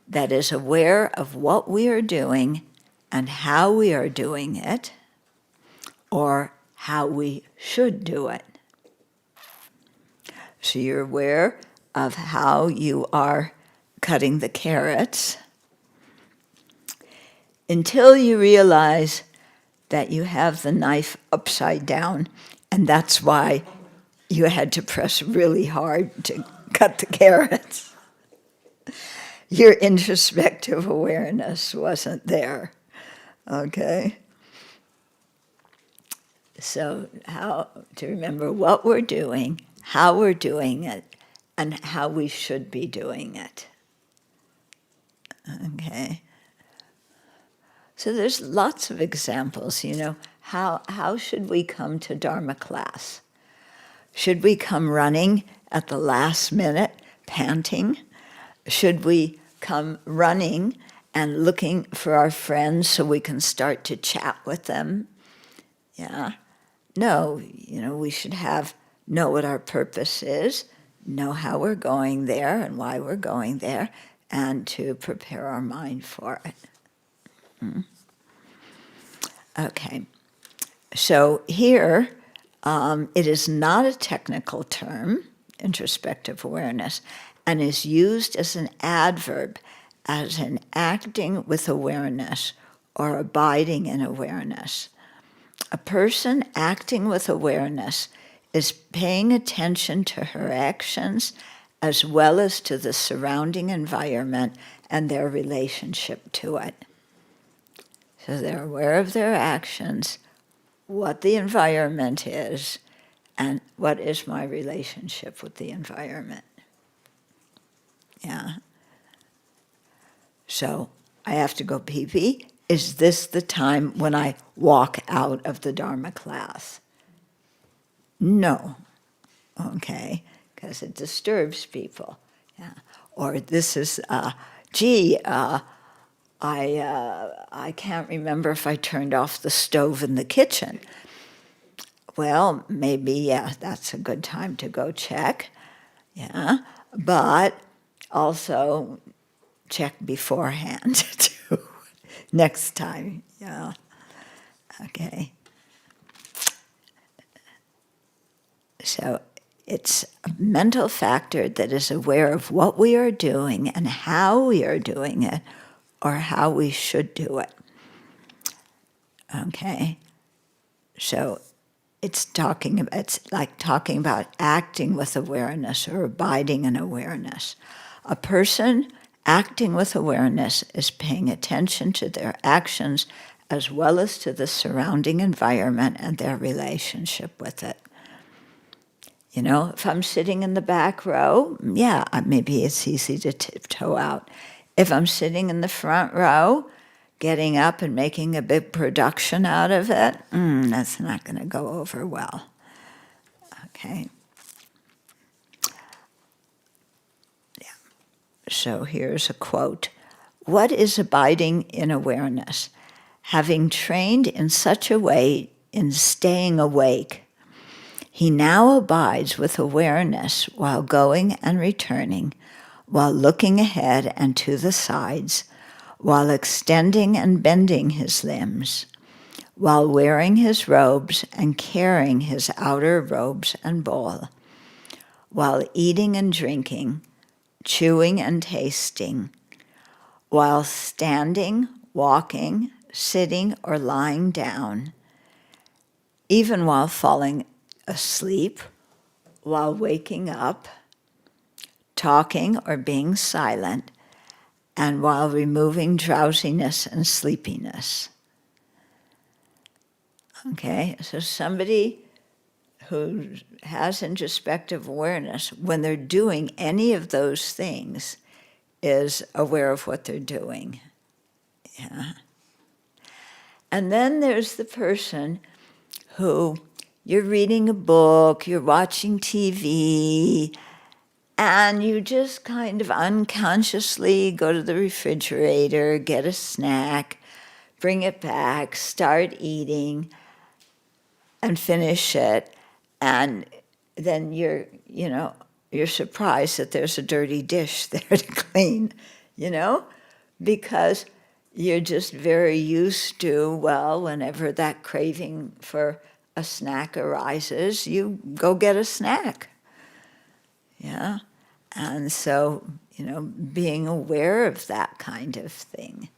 that is aware of what we are doing and how we are doing it, or how we should do it. So you're aware of how you are cutting the carrots until you realize that you have the knife upside down, and that's why you had to press really hard to cut the carrots. Your introspective awareness wasn't there, okay? So how to remember what we're doing, how we're doing it, and how we should be doing it. Okay. So there's lots of examples, you know. How should we come to Dharma class? Should we come running at the last minute, panting? Should we come running and looking for our friends so we can start to chat with them? Yeah. No, you know, we should have know what our purpose is, know how we're going there and why we're going there, and to prepare our mind for it. Okay, so here it is not a technical term, introspective awareness, and is used as an adverb, as in acting with awareness or abiding in awareness. A person acting with awareness is paying attention to her actions as well as to the surrounding environment and their relationship to it. So they're aware of their actions, what the environment is, and what is my relationship with the environment. Yeah. So I have to go pee-pee. Is this the time when I walk out of the Dharma class? No. Okay, because it disturbs people. Yeah. Or this is, I can't remember if I turned off the stove in the kitchen. Well, maybe, yeah, that's a good time to go check. Yeah, but also check beforehand too. Next time, yeah. Okay. So it's a mental factor that is aware of what we are doing and how we are doing it, or how we should do it. Okay. So it's like talking about acting with awareness or abiding in awareness. A person acting with awareness is paying attention to their actions as well as to the surrounding environment and their relationship with it. You know, if I'm sitting in the back row, yeah, maybe it's easy to tiptoe out. If I'm sitting in the front row, getting up and making a big production out of it, that's not going to go over well. Okay. Yeah. So here's a quote. What is abiding in awareness? Having trained in such a way in staying awake, he now abides with awareness while going and returning, while looking ahead and to the sides, while extending and bending his limbs, while wearing his robes and carrying his outer robes and bowl, while eating and drinking, chewing and tasting, while standing, walking, sitting, or lying down, even while falling asleep, while waking up, talking or being silent, and while removing drowsiness and sleepiness. Okay, so somebody who has introspective awareness, when they're doing any of those things, is aware of what they're doing. Yeah. And then there's the person who you're reading a book, you're watching TV, and you just kind of unconsciously go to the refrigerator, get a snack, bring it back, start eating, and finish it. And then you're surprised that there's a dirty dish there to clean, because you're just very used to, well, whenever that craving for a snack arises, you go get a snack. Yeah. And so, being aware of that kind of thing.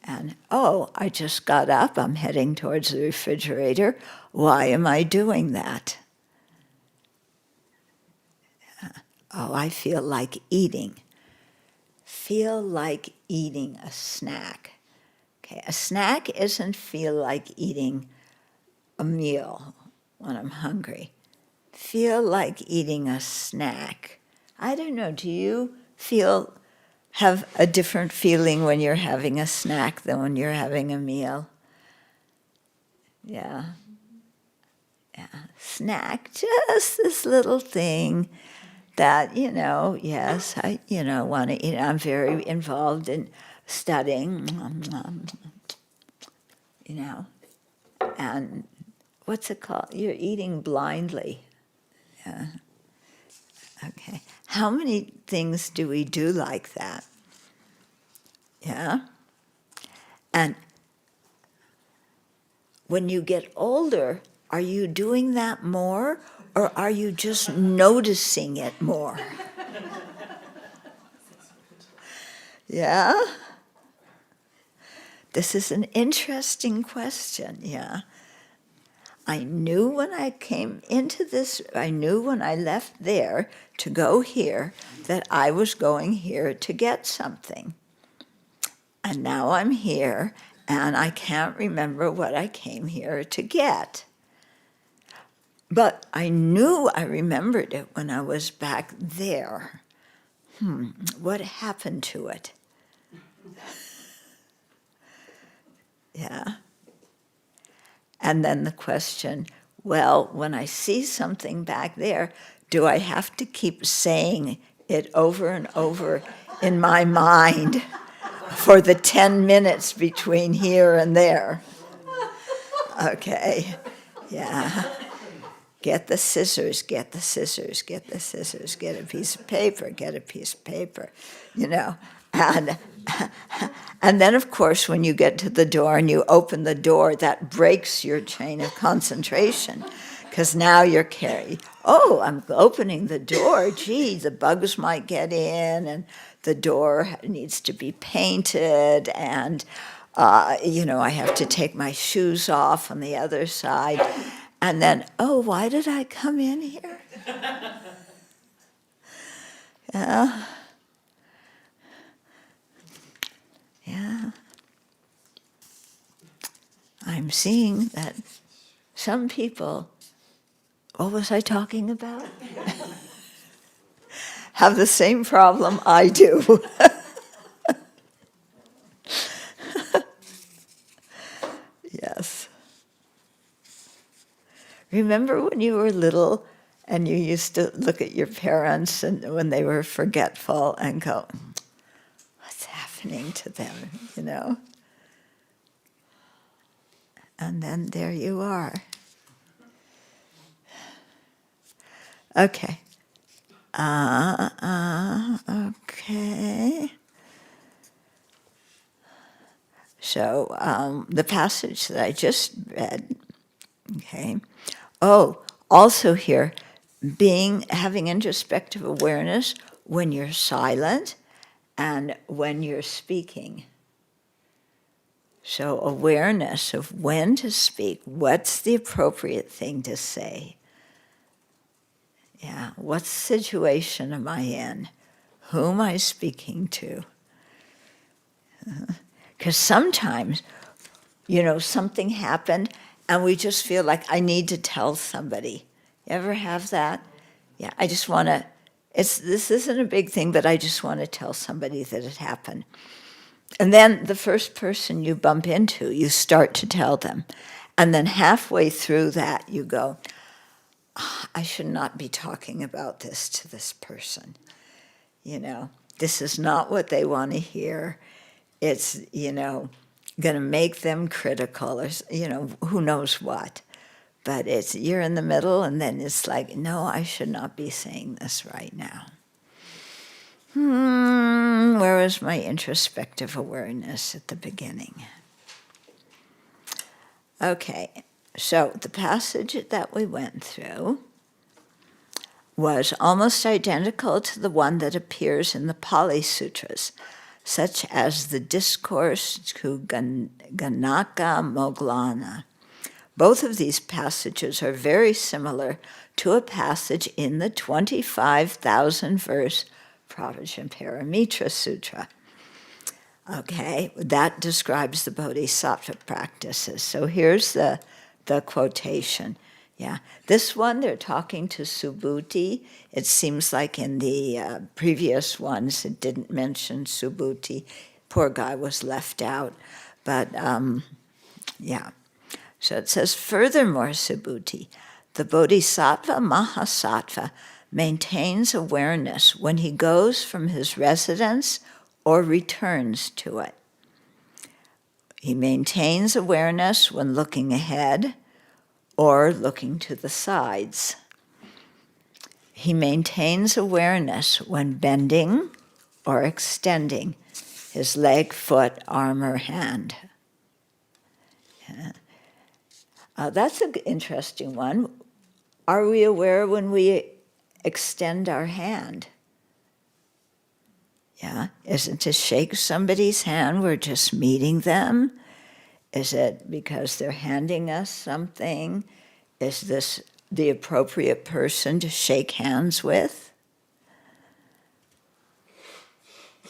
And, I just got up, I'm heading towards the refrigerator. Why am I doing that? Yeah. I feel like eating. Feel like eating a snack. Okay, a snack isn't feel like eating a meal when I'm hungry. Feel like eating a snack. I don't know, do you have a different feeling when you're having a snack than when you're having a meal? Yeah. Yeah. Snack, just this little thing that, yes, I, want to eat. I'm very involved in studying, and what's it called? You're eating blindly. Yeah. Okay. How many things do we do like that? Yeah. And when you get older, are you doing that more, or are you just noticing it more? Yeah? This is an interesting question, yeah. I knew when I came into this, I knew when I left there to go here that I was going here to get something. And now I'm here, and I can't remember what I came here to get. But I knew I remembered it when I was back there. What happened to it? Yeah. And then the question, well, when I see something back there, do I have to keep saying it over and over in my mind for the 10 minutes between here and there? Okay, yeah. Get the scissors, get the scissors, get the scissors, get a piece of paper, get a piece of paper, And then, of course, when you get to the door and you open the door, that breaks your chain of concentration, because now you're carrying, I'm opening the door, gee, the bugs might get in, and the door needs to be painted, and, I have to take my shoes off on the other side. And then, why did I come in here? Yeah. Yeah. I'm seeing that some people, what was I talking about? Have the same problem I do. Yes. Remember when you were little and you used to look at your parents and when they were forgetful and go, what's happening to them, And then there you are. Okay. Okay. So the passage that I just read, okay. Also here, having introspective awareness when you're silent and when you're speaking. So awareness of when to speak, what's the appropriate thing to say? Yeah, what situation am I in? Who am I speaking to? Because sometimes, something happened and we just feel like I need to tell somebody. You ever have that? Yeah, I just want to, this isn't a big thing, but I just want to tell somebody that it happened. And then the first person you bump into, you start to tell them. And then halfway through that, you go, I should not be talking about this to this person. This is not what they want to hear. It's, going to make them critical or, who knows what. But you're in the middle, and then it's like, no, I should not be saying this right now. Where was my introspective awareness at the beginning? Okay, so the passage that we went through was almost identical to the one that appears in the Pali Sutras, such as the Discourse to Ganaka Moggallana. Both of these passages are very similar to a passage in the 25,000 verse Prajnaparamita Sutra. Okay, that describes the Bodhisattva practices. So here's the quotation. Yeah, this one they're talking to Subhuti. It seems like in the previous ones it didn't mention Subhuti. Poor guy was left out. But yeah. So it says, furthermore, Subhuti, the Bodhisattva Mahasattva maintains awareness when he goes from his residence or returns to it. He maintains awareness when looking ahead or looking to the sides. He maintains awareness when bending or extending his leg, foot, arm, or hand. Yeah. That's an interesting one. Are we aware when we extend our hand? Yeah. Is it to shake somebody's hand? We're just meeting them? Is it because they're handing us something? Is this the appropriate person to shake hands with?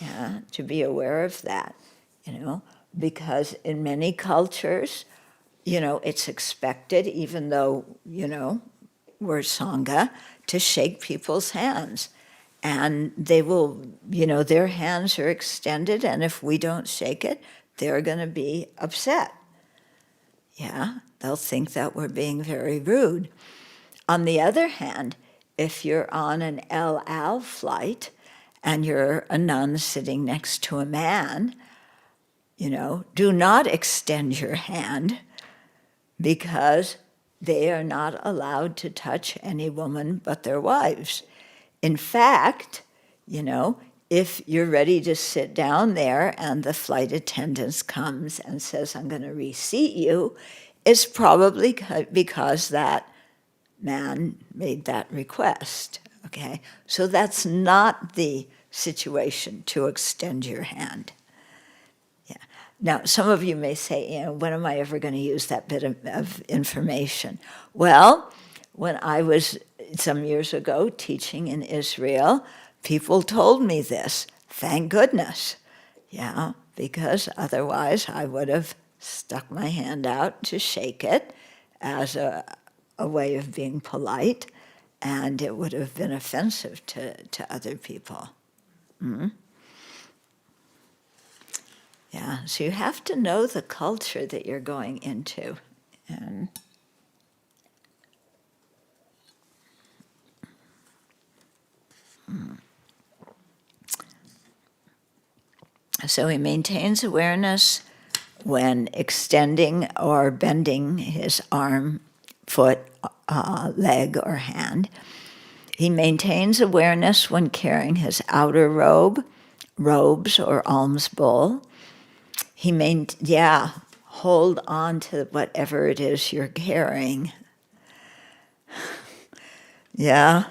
Yeah, to be aware of that, because in many cultures, it's expected, even though, we're Sangha, to shake people's hands. And they will, their hands are extended, and if we don't shake it, they're going to be upset. Yeah, they'll think that we're being very rude. On the other hand, if you're on an El Al flight and you're a nun sitting next to a man, do not extend your hand, because they are not allowed to touch any woman but their wives. In fact, if you're ready to sit down there and the flight attendant comes and says, I'm going to reseat you, it's probably because that man made that request, okay? So that's not the situation to extend your hand. Yeah. Now, some of you may say, when am I ever going to use that bit of information? Well, when I was some years ago teaching in Israel, people told me this. Thank goodness. Yeah, because otherwise I would have stuck my hand out to shake it as a way of being polite, and it would have been offensive to other people. Mm-hmm. Yeah, so you have to know the culture that you're going into. And so he maintains awareness when extending or bending his arm, foot, leg, or hand. He maintains awareness when carrying his outer robes, or alms bowl. Hold on to whatever it is you're carrying. Yeah.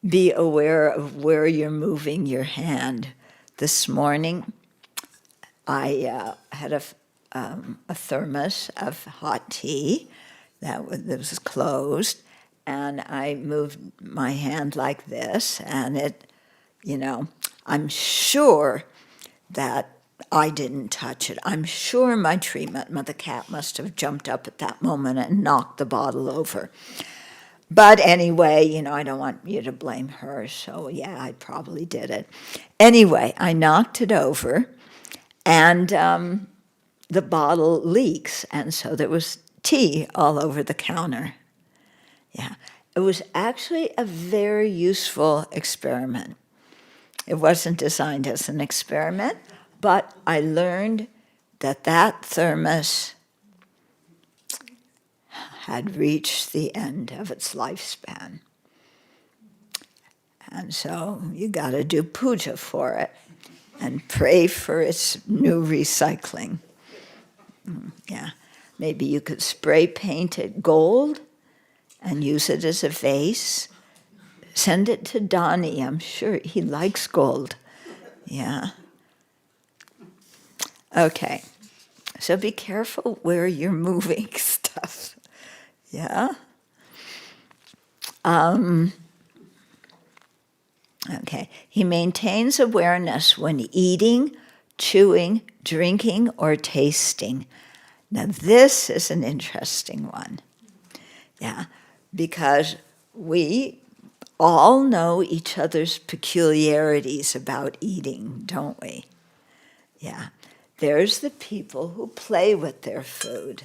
Be aware of where you're moving your hand. This morning, I had a thermos of hot tea that was closed, and I moved my hand like this, and it, I'm sure that I didn't touch it. I'm sure my treatment, the cat must have jumped up at that moment and knocked the bottle over. But anyway, I don't want you to blame her, so yeah, I probably did it. Anyway, I knocked it over, and the bottle leaks, and so there was tea all over the counter. Yeah, it was actually a very useful experiment. It wasn't designed as an experiment, but I learned that thermos had reached the end of its lifespan. And so you got to do puja for it and pray for its new recycling. Yeah, maybe you could spray paint it gold and use it as a vase. Send it to Donnie. I'm sure he likes gold. Yeah. Okay. So be careful where you're moving stuff. Yeah. Okay. He maintains awareness when eating, chewing, drinking, or tasting. Now, this is an interesting one. Yeah, because we all know each other's peculiarities about eating, don't we? Yeah. There's the people who play with their food.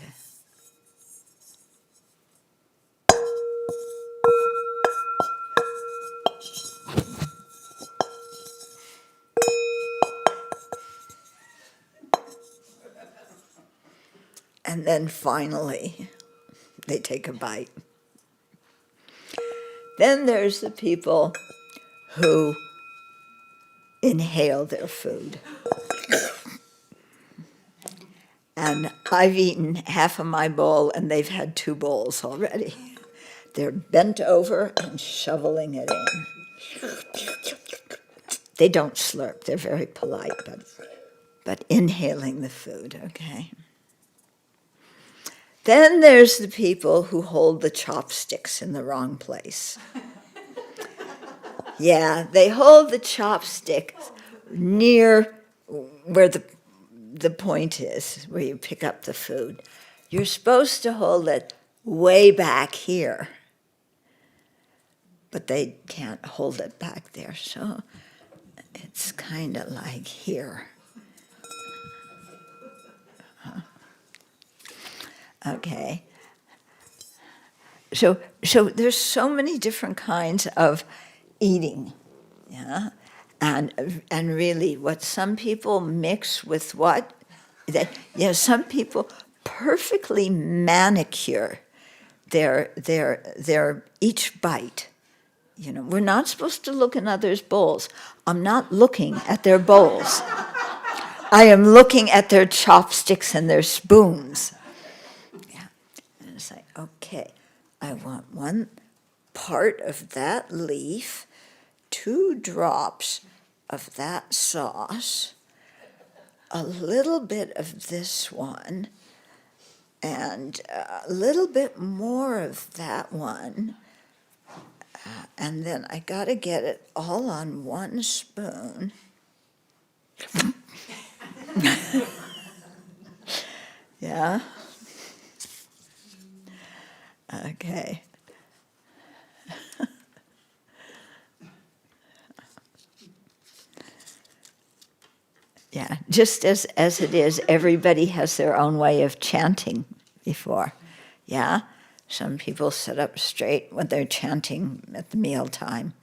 And then finally, they take a bite. Then there's the people who inhale their food. And I've eaten half of my bowl, and they've had 2 bowls already. They're bent over and shoveling it in. They don't slurp. They're very polite, but inhaling the food, okay? Then there's the people who hold the chopsticks in the wrong place. Yeah, they hold the chopsticks near where the point is, where you pick up the food. You're supposed to hold it way back here, but they can't hold it back there, so it's kind of like here. Okay. So there's so many different kinds of eating, yeah, and really, what some people mix with what, that some people perfectly manicure their each bite. We're not supposed to look in others' bowls. I'm not looking at their bowls. I am looking at their chopsticks and their spoons. Yeah, and it's like, okay, I want 1 part of that leaf, 2 drops of that sauce, a little bit of this one, and a little bit more of that one, and then I got to get it all on 1 spoon. Yeah? Okay. Yeah, just as it is, everybody has their own way of chanting before. Yeah? Some people sit up straight when they're chanting at the meal time.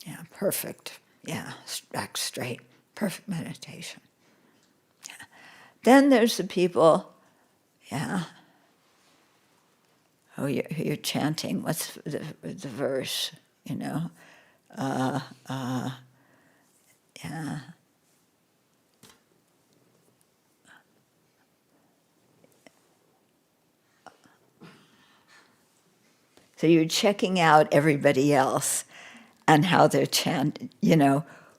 Yeah, perfect. Yeah, back straight. Perfect meditation. Yeah. Then there's the people, yeah, who you're chanting. What's the verse, yeah. So you're checking out everybody else and how they're chanting,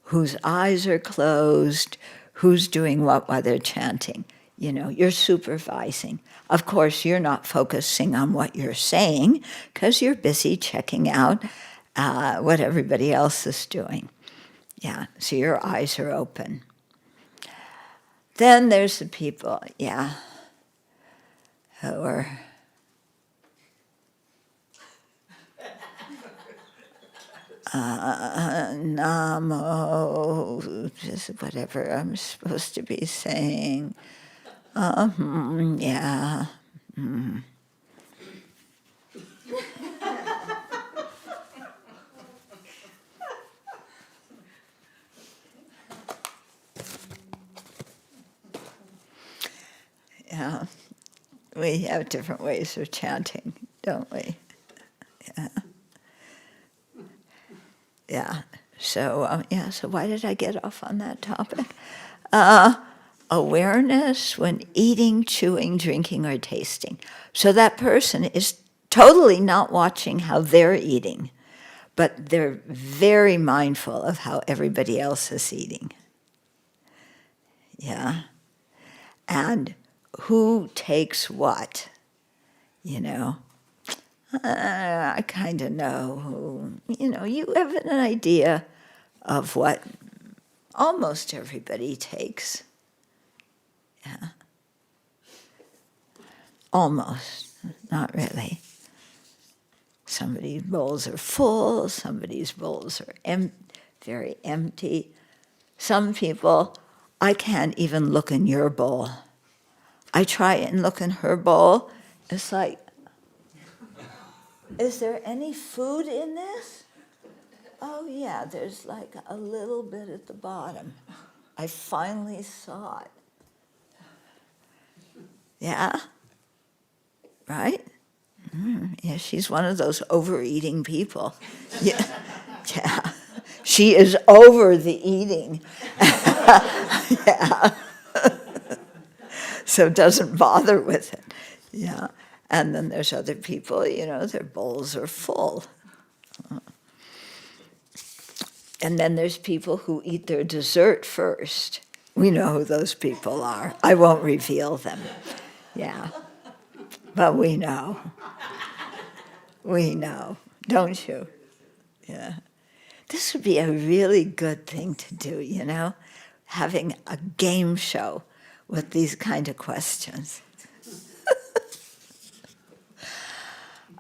whose eyes are closed, who's doing what while they're chanting. You're supervising. Of course, you're not focusing on what you're saying because you're busy checking out what everybody else is doing. Yeah, so your eyes are open. Then there's the people, yeah, who are Namo, just whatever I'm supposed to be saying. Yeah. Yeah. We have different ways of chanting, don't we? Yeah. Yeah. So, so why did I get off on that topic? Awareness when eating, chewing, drinking, or tasting. So that person is totally not watching how they're eating, but they're very mindful of how everybody else is eating. Yeah? And who takes what, I kind of know who, you have an idea of what almost everybody takes. Yeah. Almost, not really. Somebody's bowls are full, somebody's bowls are very empty. Some people, I can't even look in your bowl. I try and look in her bowl. It's like, is there any food in this? Oh yeah, there's like a little bit at the bottom. I finally saw it. Yeah? right? Yeah, she's one of those overeating people. Yeah, yeah. She is over the eating. Yeah. So doesn't bother with it. Yeah. And then there's other people, their bowls are full. And then there's people who eat their dessert first. We know who those people are. I won't reveal them. Yeah. But we know. We know, don't you? Yeah. This would be a really good thing to do, having a game show with these kind of questions.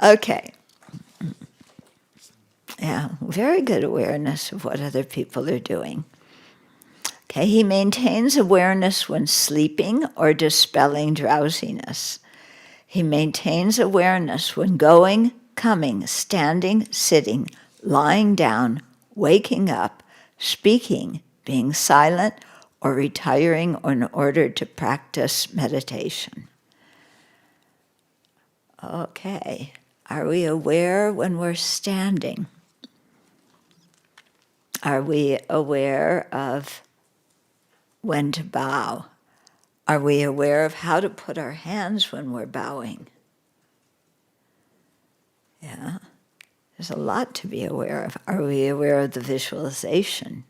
Okay. Yeah, very good awareness of what other people are doing. Okay, he maintains awareness when sleeping or dispelling drowsiness. He maintains awareness when going, coming, standing, sitting, lying down, waking up, speaking, being silent, or retiring in order to practice meditation. Okay, are we aware when we're standing? Are we aware of when to bow? Are we aware of how to put our hands when we're bowing? Yeah, there's a lot to be aware of. Are we aware of the visualization?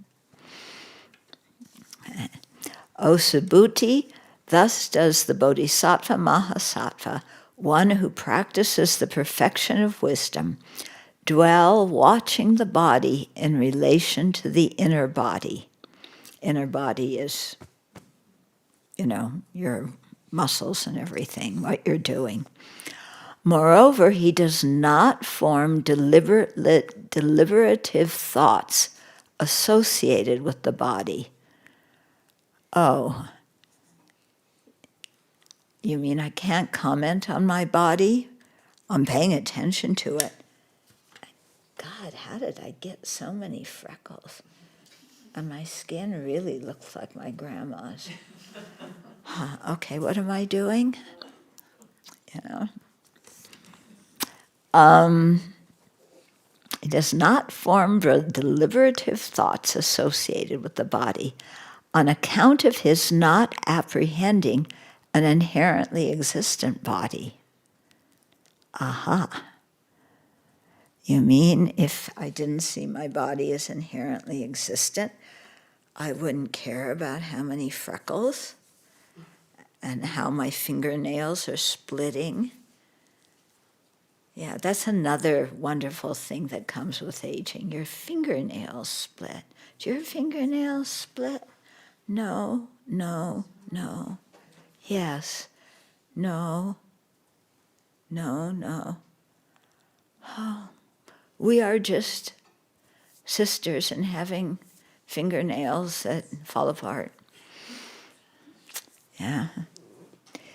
O Subhuti, thus does the Bodhisattva Mahasattva, one who practices the perfection of wisdom, dwell watching the body in relation to the inner body. Inner body is, your muscles and everything, what you're doing. Moreover, he does not form deliberative thoughts associated with the body. Oh, you mean I can't comment on my body? I'm paying attention to it. God, how did I get so many freckles? And my skin really looks like my grandma's. Okay, what am I doing? It does not form deliberative thoughts associated with the body on account of his not apprehending an inherently existent body. Aha. You mean if I didn't see my body as inherently existent, I wouldn't care about how many freckles and how my fingernails are splitting? Yeah, that's another wonderful thing that comes with aging. Your fingernails split. Do your fingernails split? No, no, no. Yes, no, no, no. Oh, we are just sisters and having fingernails that fall apart. Yeah.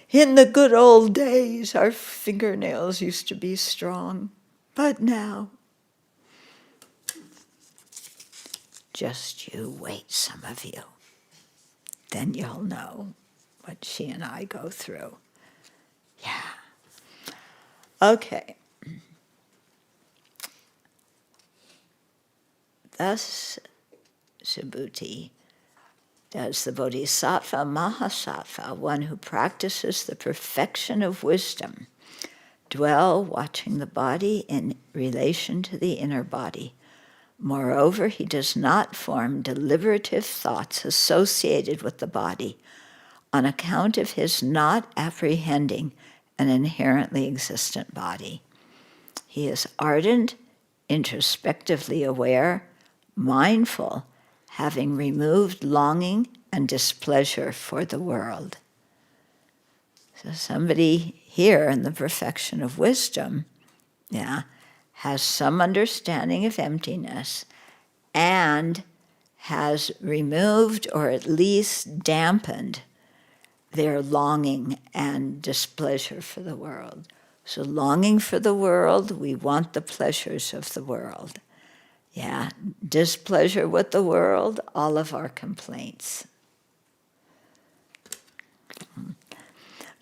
In the good old days, our fingernails used to be strong, but now, just you wait, some of you. Then you'll know what she and I go through. Yeah. Okay. Thus, Subhuti, does the Bodhisattva Mahasattva, one who practices the perfection of wisdom, dwell watching the body in relation to the inner body. Moreover, he does not form deliberative thoughts associated with the body on account of his not apprehending an inherently existent body. He is ardent, introspectively aware, mindful, having removed longing and displeasure for the world. So somebody here in the perfection of wisdom, has some understanding of emptiness and has removed or at least dampened their longing and displeasure for the world. So longing for the world, we want the pleasures of the world. Yeah, displeasure with the world, all of our complaints.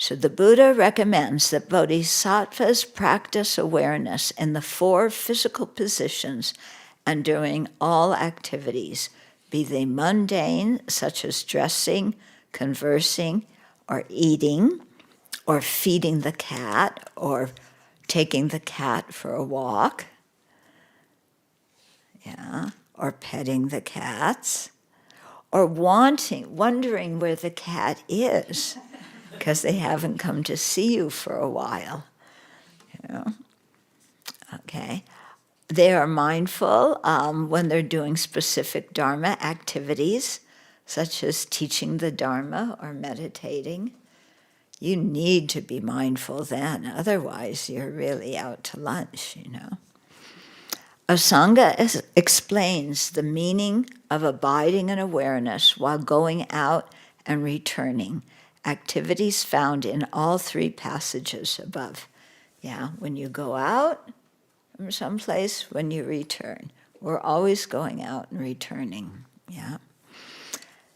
So the Buddha recommends that bodhisattvas practice awareness in the 4 physical positions and during all activities, be they mundane, such as dressing, conversing, or eating, or feeding the cat, or taking the cat for a walk, or petting the cats, or wondering where the cat is, because they haven't come to see you for a while. Okay. They are mindful when they're doing specific Dharma activities, such as teaching the Dharma or meditating. You need to be mindful then, otherwise you're really out to lunch, Asanga explains the meaning of abiding in awareness while going out and returning, activities found in all 3 passages above. When you go out from someplace, when you return. We're always going out and returning,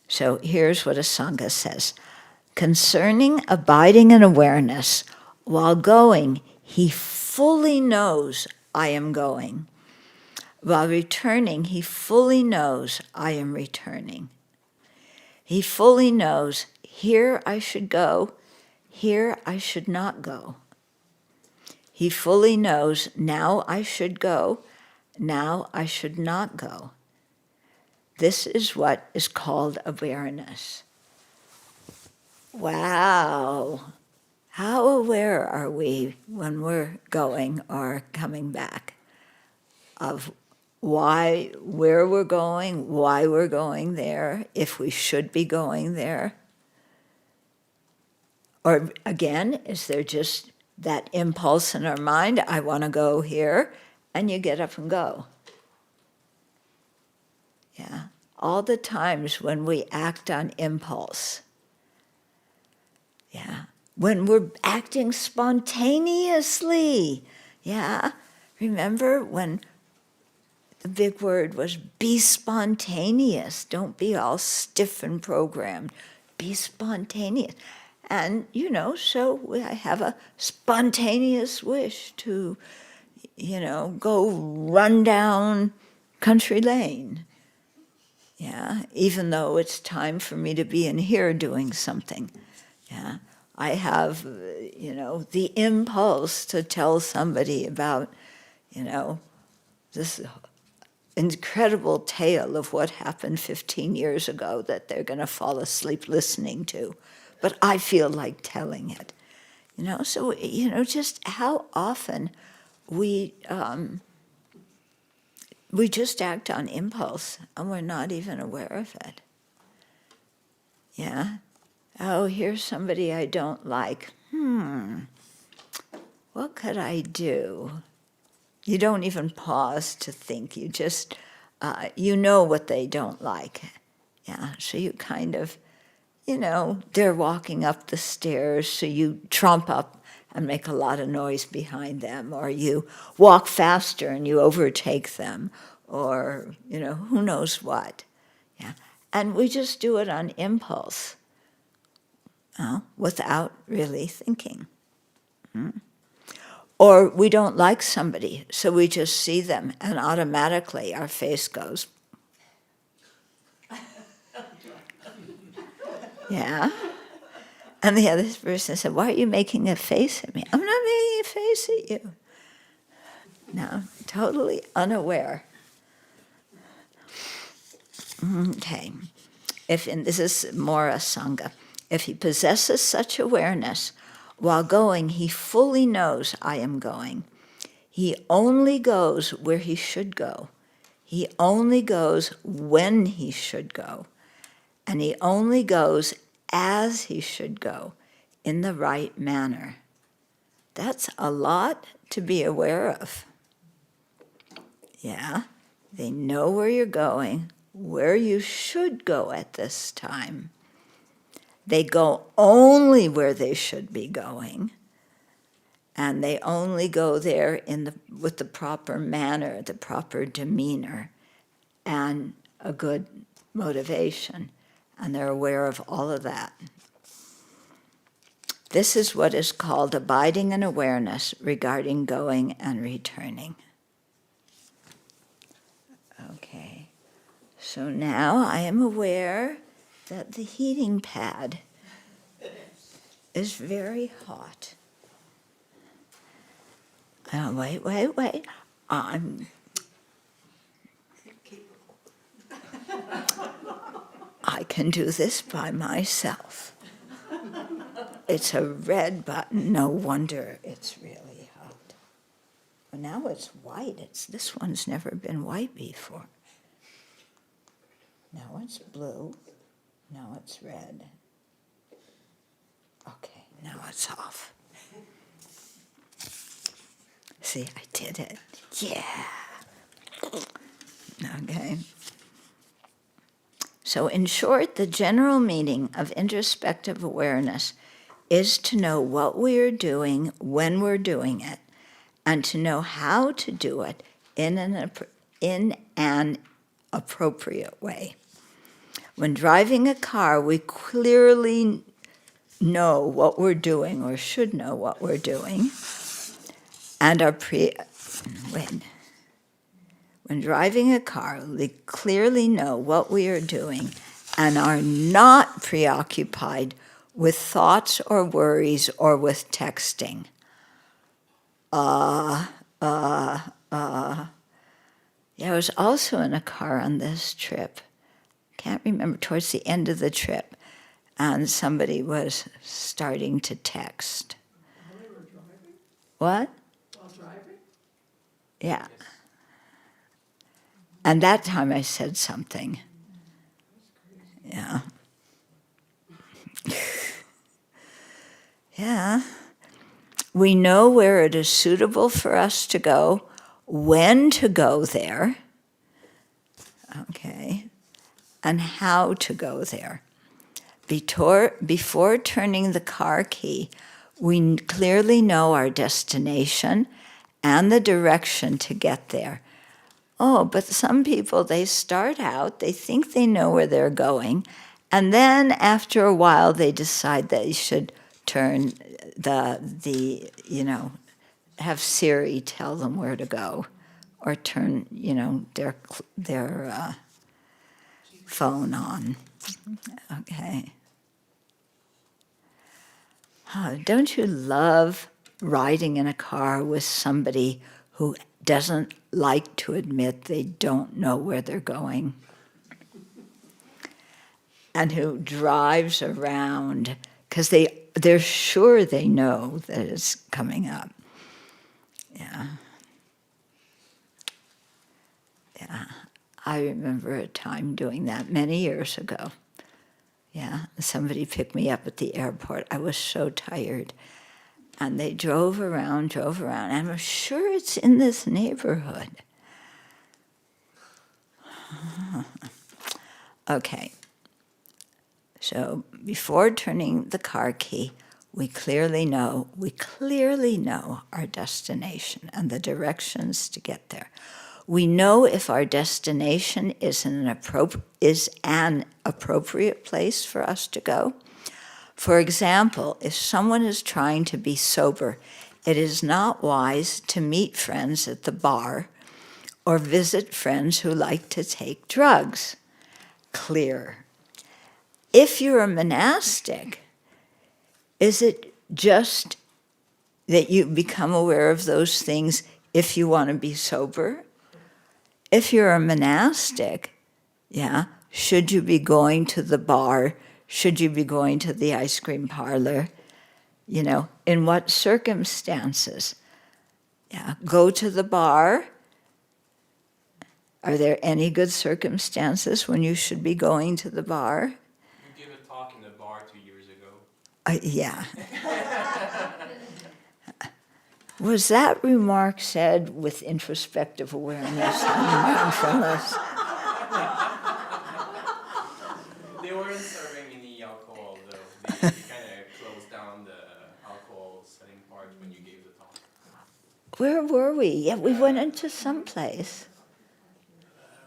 So here's what Asanga says. Concerning abiding in awareness, while going, he fully knows I am going. While returning, he fully knows I am returning. He fully knows here I should go, here I should not go. He fully knows now I should go, now I should not go. This is what is called awareness. Wow! How aware are we when we're going or coming back of where we're going, why we're going there, if we should be going there? Or again, is there just that impulse in our mind, I want to go here, and you get up and go? All the times when we act on impulse. When we're acting spontaneously. Remember when the big word was be spontaneous. Don't be all stiff and programmed. Be spontaneous. And, so I have a spontaneous wish to, go run down country lane. Even though it's time for me to be in here doing something. I have, the impulse to tell somebody about, this incredible tale of what happened 15 years ago that they're going to fall asleep listening to. But I feel like telling it. So, just how often we just act on impulse and we're not even aware of it. Oh, here's somebody I don't like. What could I do? You don't even pause to think. You just, what they don't like. So you kind of, they're walking up the stairs, so you tromp up and make a lot of noise behind them, or you walk faster and you overtake them, or, who knows what. And we just do it on impulse. Without really thinking. Or we don't like somebody, so we just see them, and automatically our face goes. And the other person said, why are you making a face at me? I'm not making a face at you. No, totally unaware. Okay. This is more Asanga. If he possesses such awareness, while going, he fully knows I am going. He only goes where he should go. He only goes when he should go. And he only goes as he should go, in the right manner. That's a lot to be aware of. They know where you're going, where you should go at this time. They go only where they should be going, and they only go there with the proper manner, the proper demeanor, and a good motivation, and they're aware of all of that. This is what is called abiding in awareness regarding going and returning. Okay, so now I am aware that the heating pad is very hot. Wait. I can do this by myself. It's a red button, no wonder it's really hot. Well, now it's white. This one's never been white before. Now it's blue. Now it's red. Okay, now it's off. See, I did it. Yeah. Okay. So in short, the general meaning of introspective awareness is to know what we are doing when we're doing it, and to know how to do it in an appropriate way. When driving a car, we clearly know what we're doing, or should know what we're doing, and when driving a car, we clearly know what we are doing and are not preoccupied with thoughts or worries or with texting. Yeah, I was also in a car on this trip. Can't remember, towards the end of the trip, and somebody was starting to text. While they were driving? What? While driving? Yeah. And that time I said something. Yeah. Yeah. We know where it is suitable for us to go, when to go there, okay, and how to go there. Before turning the car key, we clearly know our destination and the direction to get there. Oh, but some people, they start out, they think they know where they're going, and then after a while they decide they should turn have Siri tell them where to go, or turn, their phone on. Okay. Don't you love riding in a car with somebody who doesn't like to admit they don't know where they're going, and who drives around because they're sure they know that it's coming up? Yeah. I remember a time doing that many years ago. Yeah, somebody picked me up at the airport. I was so tired. And they drove around, and I'm sure it's in this neighborhood. Okay. So before turning the car key, we clearly know our destination and the directions to get there. We know if our destination is an appropriate place for us to go. For example, if someone is trying to be sober, it is not wise to meet friends at the bar or visit friends who like to take drugs. Clear. If you're a monastic, is it just that you become aware of those things if you want to be sober? If you're a monastic, should you be going to the bar? Should you be going to the ice cream parlor? In what circumstances? Go to the bar. Are there any good circumstances when you should be going to the bar? You gave a talk in the bar 2 years ago. Yeah. Was that remark said with introspective awareness and mindfulness? They weren't serving any alcohol, though. They kind of closed down the alcohol setting part when you gave the talk. Where were we? Yeah, we went into some place.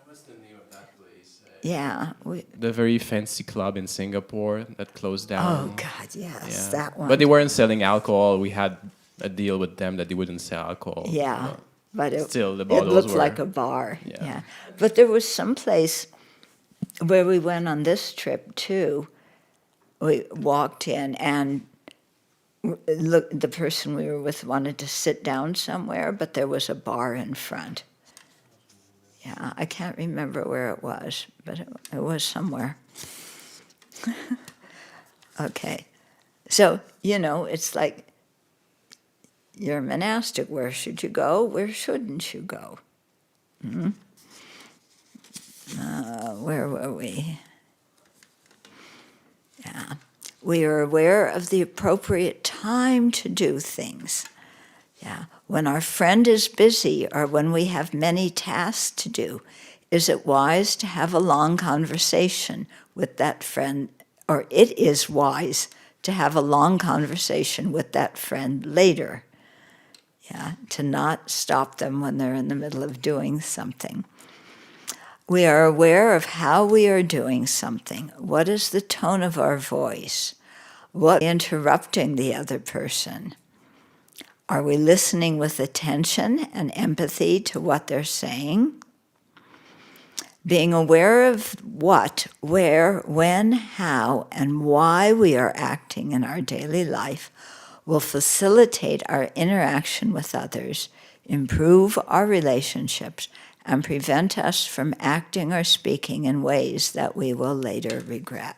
What's the name of that place? Yeah. The very fancy club in Singapore that closed Oh, down. God, yes, Yeah. that one. But they weren't selling alcohol. We had a deal with them that they wouldn't sell alcohol. Yeah, but still, the it bottles looked were... like a bar. Yeah. Yeah. But there was some place where we went on this trip, too. We walked in, and the person we were with wanted to sit down somewhere, but there was a bar in front. Yeah, I can't remember where it was, but it was somewhere. Okay. So, it's like, you're a monastic. Where should you go? Where shouldn't you go? Where were we? Yeah. We are aware of the appropriate time to do things. Yeah. When our friend is busy or when we have many tasks to do, is it wise to have a long conversation with that friend, or it is wise to have a long conversation with that friend later? Yeah, to not stop them when they're in the middle of doing something. We are aware of how we are doing something. What is the tone of our voice? What is interrupting the other person? Are we listening with attention and empathy to what they're saying? Being aware of what, where, when, how, and why we are acting in our daily life will facilitate our interaction with others, improve our relationships, and prevent us from acting or speaking in ways that we will later regret.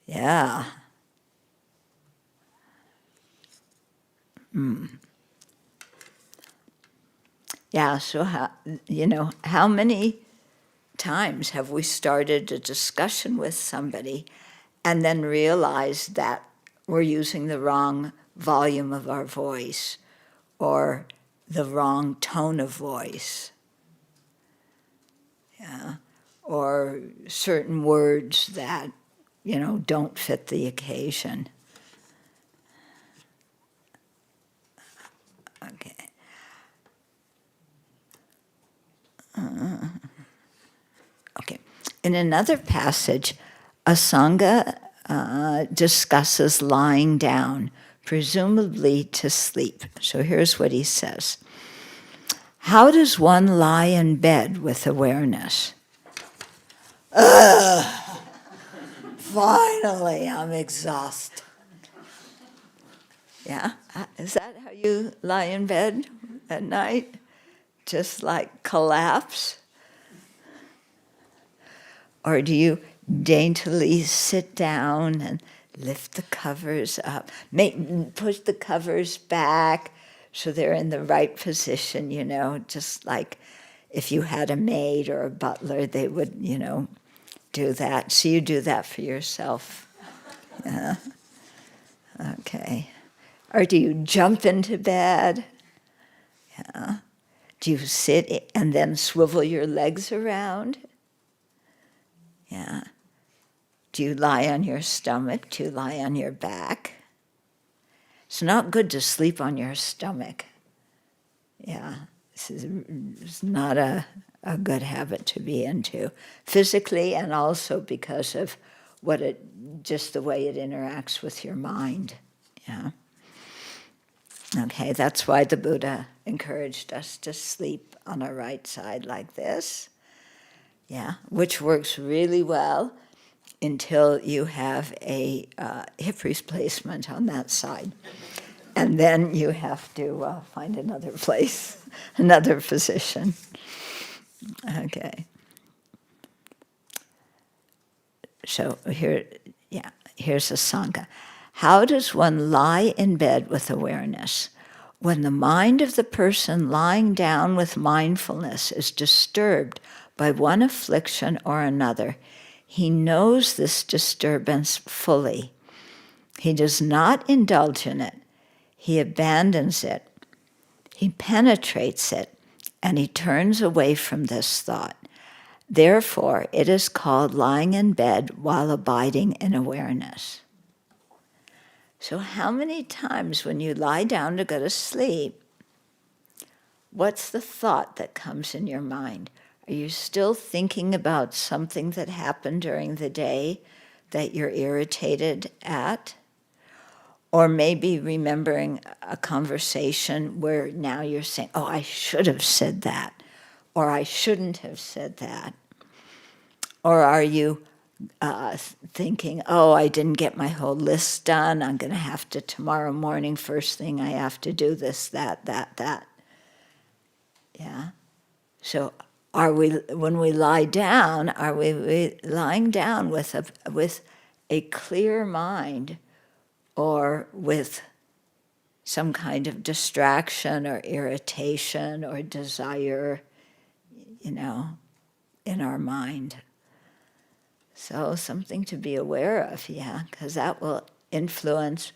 Yeah. Yeah, so how many times have we started a discussion with somebody and then realized that we're using the wrong volume of our voice or the wrong tone of voice? Yeah. Or certain words that, don't fit the occasion. Okay. Okay. In another passage, Asanga discusses lying down, presumably to sleep. So here's what he says. How does one lie in bed with awareness? Finally, I'm exhausted. Yeah? Is that how you lie in bed at night? Just like collapse? Or do you daintily sit down and lift the covers up, push the covers back so they're in the right position, just like if you had a maid or a butler, they would, do that. So you do that for yourself. Yeah. Okay. Or do you jump into bed? Yeah. Do you sit and then swivel your legs around? Yeah. Do you lie on your stomach? Do you lie on your back? It's not good to sleep on your stomach. Yeah. This is not a good habit to be into, physically and also because of just the way it interacts with your mind. Yeah. Okay, that's why the Buddha encouraged us to sleep on our right side like this. Yeah, which works really well until you have a hip replacement on that side. And then you have to find another place, another position. Okay. So here's a Sangha. How does one lie in bed with awareness? When the mind of the person lying down with mindfulness is disturbed by one affliction or another, he knows this disturbance fully. He does not indulge in it. He abandons it. He penetrates it, and he turns away from this thought. Therefore, it is called lying in bed while abiding in awareness. So how many times when you lie down to go to sleep, what's the thought that comes in your mind? Are you still thinking about something that happened during the day that you're irritated at? Or maybe remembering a conversation where now you're saying, oh, I should have said that, or I shouldn't have said that. Or are you thinking, oh, I didn't get my whole list done, I'm going to have to tomorrow morning, first thing I have to do this, that. Yeah? So are we, when we lie down, are we lying down with a clear mind, or with some kind of distraction or irritation or desire, in our mind? So something to be aware of, yeah, because that will influence,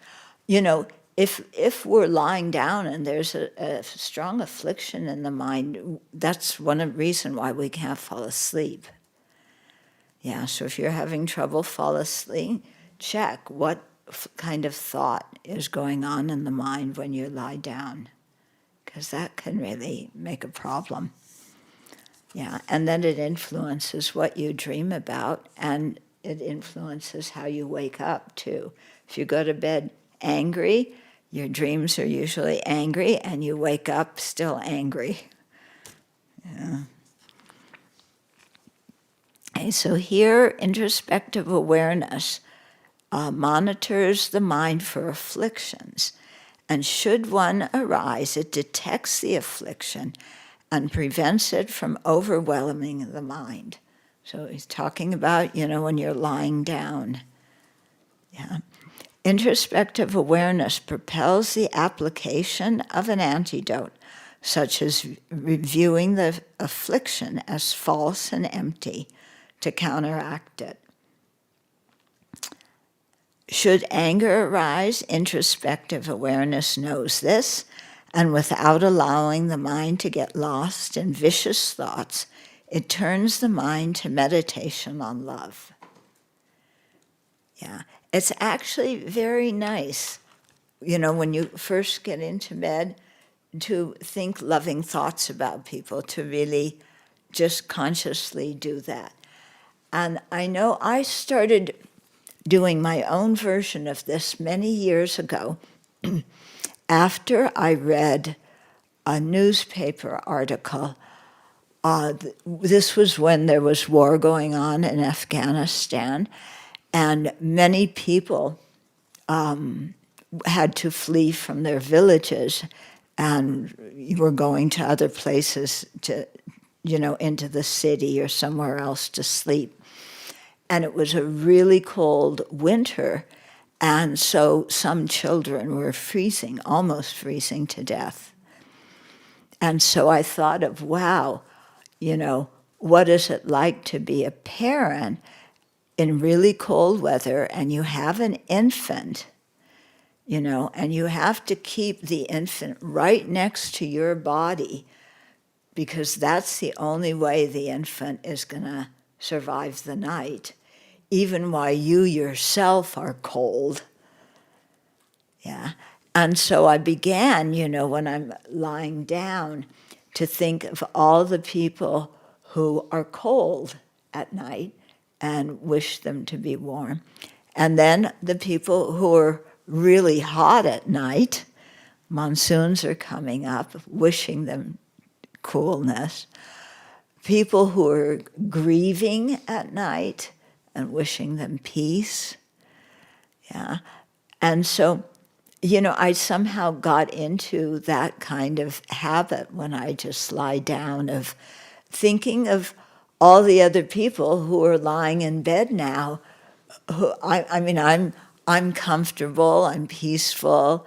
if we're lying down and there's a strong affliction in the mind, that's one reason why we can't fall asleep. Yeah, so if you're having trouble fall asleep, check what kind of thought is going on in the mind when you lie down, because that can really make a problem. Yeah, and then it influences what you dream about, and it influences how you wake up too. If you go to bed angry, your dreams are usually angry, and you wake up still angry. Yeah. Okay, so here, introspective awareness monitors the mind for afflictions, and should one arise, it detects the affliction and prevents it from overwhelming the mind. So he's talking about, when you're lying down. Yeah. Introspective awareness propels the application of an antidote, such as reviewing the affliction as false and empty, to counteract it. Should anger arise, introspective awareness knows this, and without allowing the mind to get lost in vicious thoughts, it turns the mind to meditation on love. Yeah, it's actually very nice, when you first get into bed, to think loving thoughts about people, to really just consciously do that. And I know I started doing my own version of this many years ago after I read a newspaper article. This was when there was war going on in Afghanistan, and many people had to flee from their villages and were going to other places to, into the city or somewhere else to sleep. And it was a really cold winter, and so some children were freezing, almost freezing to death. And so I thought of, wow, what is it like to be a parent in really cold weather, and you have an infant, and you have to keep the infant right next to your body, because that's the only way the infant is going to survive the night, even while you yourself are cold. Yeah. And so I began, when I'm lying down, to think of all the people who are cold at night and wish them to be warm. And then the people who are really hot at night, monsoons are coming up, wishing them coolness. People who are grieving at night and wishing them peace. Yeah. And so, I somehow got into that kind of habit when I just lie down, of thinking of all the other people who are lying in bed now. Who I'm comfortable, I'm peaceful,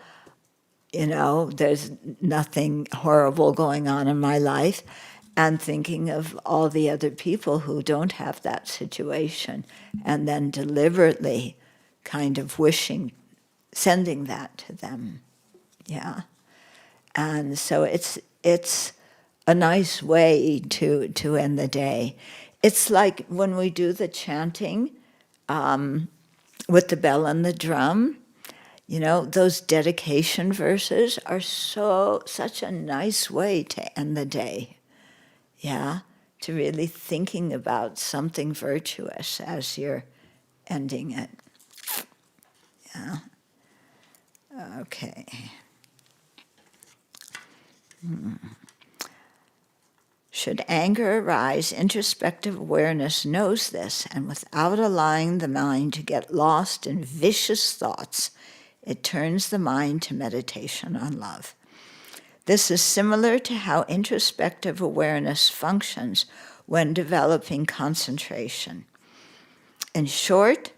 there's nothing horrible going on in my life, and thinking of all the other people who don't have that situation, and then deliberately kind of sending that to them. Yeah. And so it's a nice way to end the day. It's like when we do the chanting with the bell and the drum, those dedication verses are such a nice way to end the day. Yeah, to really thinking about something virtuous as you're ending it. Yeah. Okay. Should anger arise, introspective awareness knows this, and without allowing the mind to get lost in vicious thoughts, it turns the mind to meditation on love. This is similar to how introspective awareness functions when developing concentration. In short,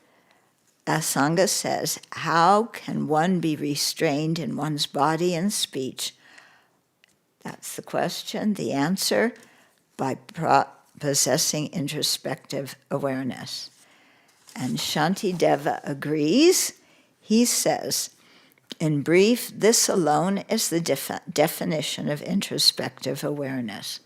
Asanga says, how can one be restrained in one's body and speech? That's the question. The answer, by possessing introspective awareness. And Shantideva agrees. He says, in brief, this alone is the definition of introspective awareness,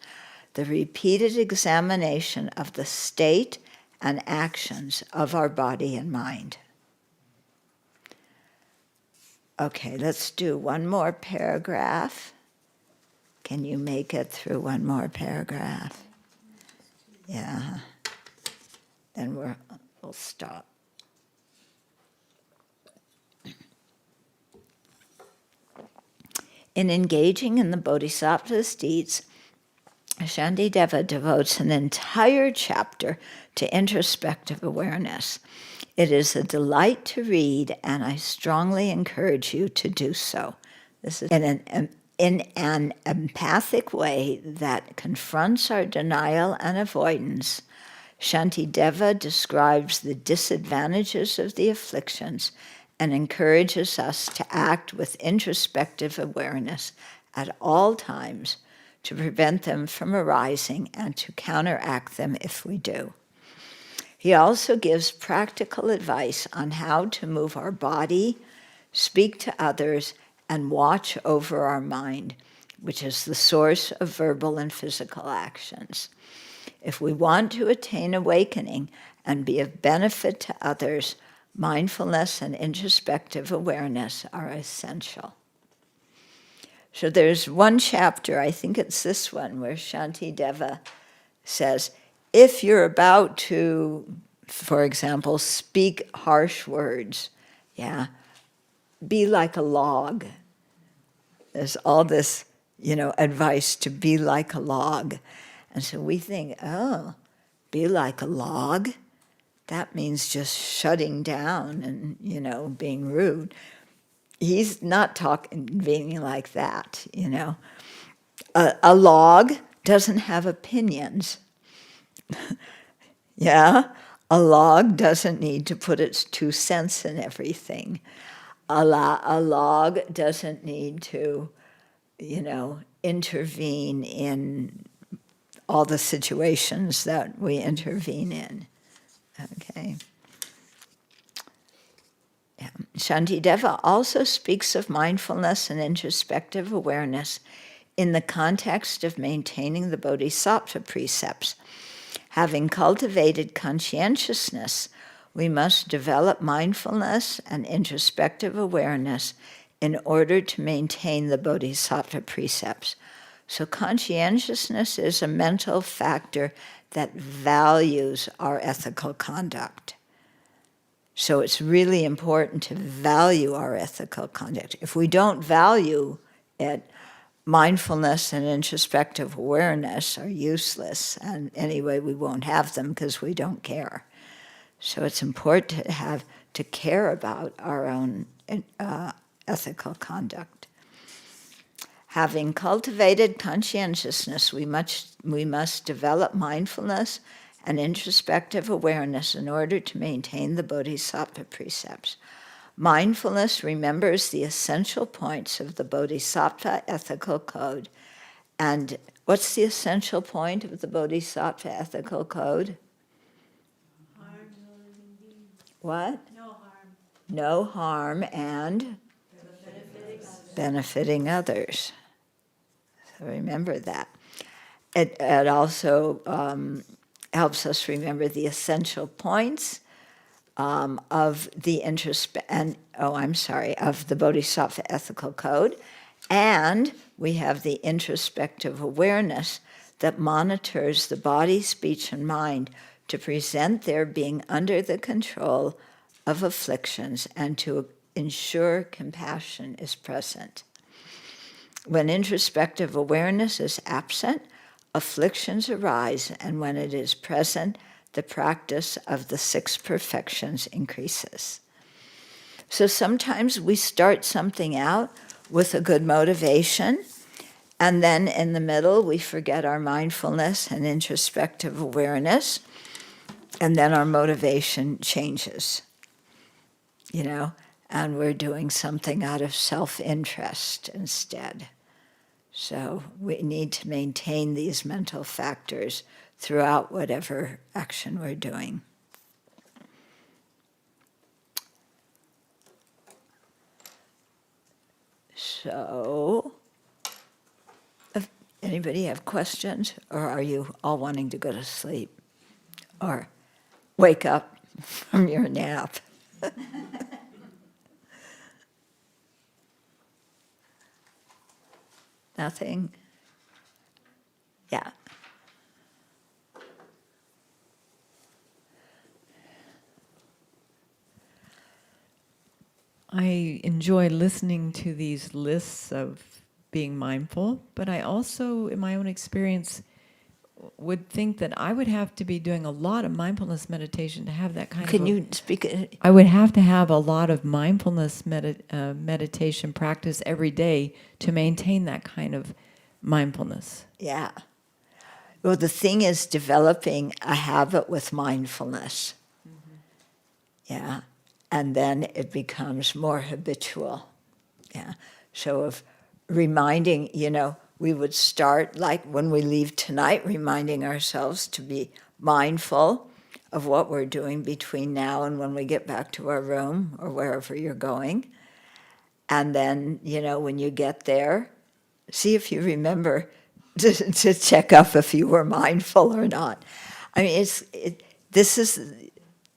the repeated examination of the state and actions of our body and mind. Okay, let's do one more paragraph. Can you make it through one more paragraph? Yeah. Then we'll stop. In engaging in the Bodhisattva's deeds, Shantideva devotes an entire chapter to introspective awareness. It is a delight to read, and I strongly encourage you to do so. This is in an empathic way that confronts our denial and avoidance. Shantideva describes the disadvantages of the afflictions and encourages us to act with introspective awareness at all times to prevent them from arising and to counteract them if we do. He also gives practical advice on how to move our body, speak to others, and watch over our mind, which is the source of verbal and physical actions. If we want to attain awakening and be of benefit to others, mindfulness and introspective awareness are essential. So there's one chapter, I think it's this one, where Shantideva says, if you're about to, for example, speak harsh words, be like a log. There's all this, advice to be like a log. And so we think, be like a log? That means just shutting down and, being rude. He's not being like that, A log doesn't have opinions. A log doesn't need to put its 2 cents in everything. A log doesn't need to, intervene in all the situations that we intervene in. Okay. Yeah. Shantideva also speaks of mindfulness and introspective awareness in the context of maintaining the bodhisattva precepts. Having cultivated conscientiousness, we must develop mindfulness and introspective awareness in order to maintain the bodhisattva precepts. So conscientiousness is a mental factor that values our ethical conduct. So it's really important to value our ethical conduct. If we don't value it, mindfulness and introspective awareness are useless, and anyway, we won't have them because we don't care. So it's important to care about our own ethical conduct. Having cultivated conscientiousness, we must develop mindfulness and introspective awareness in order to maintain the bodhisattva precepts. Mindfulness remembers the essential points of the bodhisattva ethical code. And what's the essential point of the bodhisattva ethical code? Harm no living being. What? No harm. No harm and benefiting others. So remember that. It also helps us remember the essential points of the of the Bodhisattva ethical code, and we have the introspective awareness that monitors the body, speech, and mind to present their being under the control of afflictions and to ensure compassion is present. When introspective awareness is absent, afflictions arise, and when it is present, the practice of the 6 perfections increases. So sometimes we start something out with a good motivation, and then in the middle we forget our mindfulness and introspective awareness, and then our motivation changes, and we're doing something out of self-interest instead. So we need to maintain these mental factors throughout whatever action we're doing. So, if anybody have questions, or are you all wanting to go to sleep or wake up from your nap? Nothing? Yeah. I enjoy listening to these lists of being mindful, but I also, in my own experience, would think that I would have to be doing a lot of mindfulness meditation to have that kind of... Can you speak? I would have to have a lot of mindfulness meditation practice every day to maintain that kind of mindfulness. Yeah. Well, the thing is developing a habit with mindfulness. Mm-hmm. Yeah. And then it becomes more habitual. Yeah. So of reminding, we would start, like when we leave tonight, reminding ourselves to be mindful of what we're doing between now and when we get back to our room or wherever you're going. And then, when you get there, see if you remember to check up if you were mindful or not. I mean,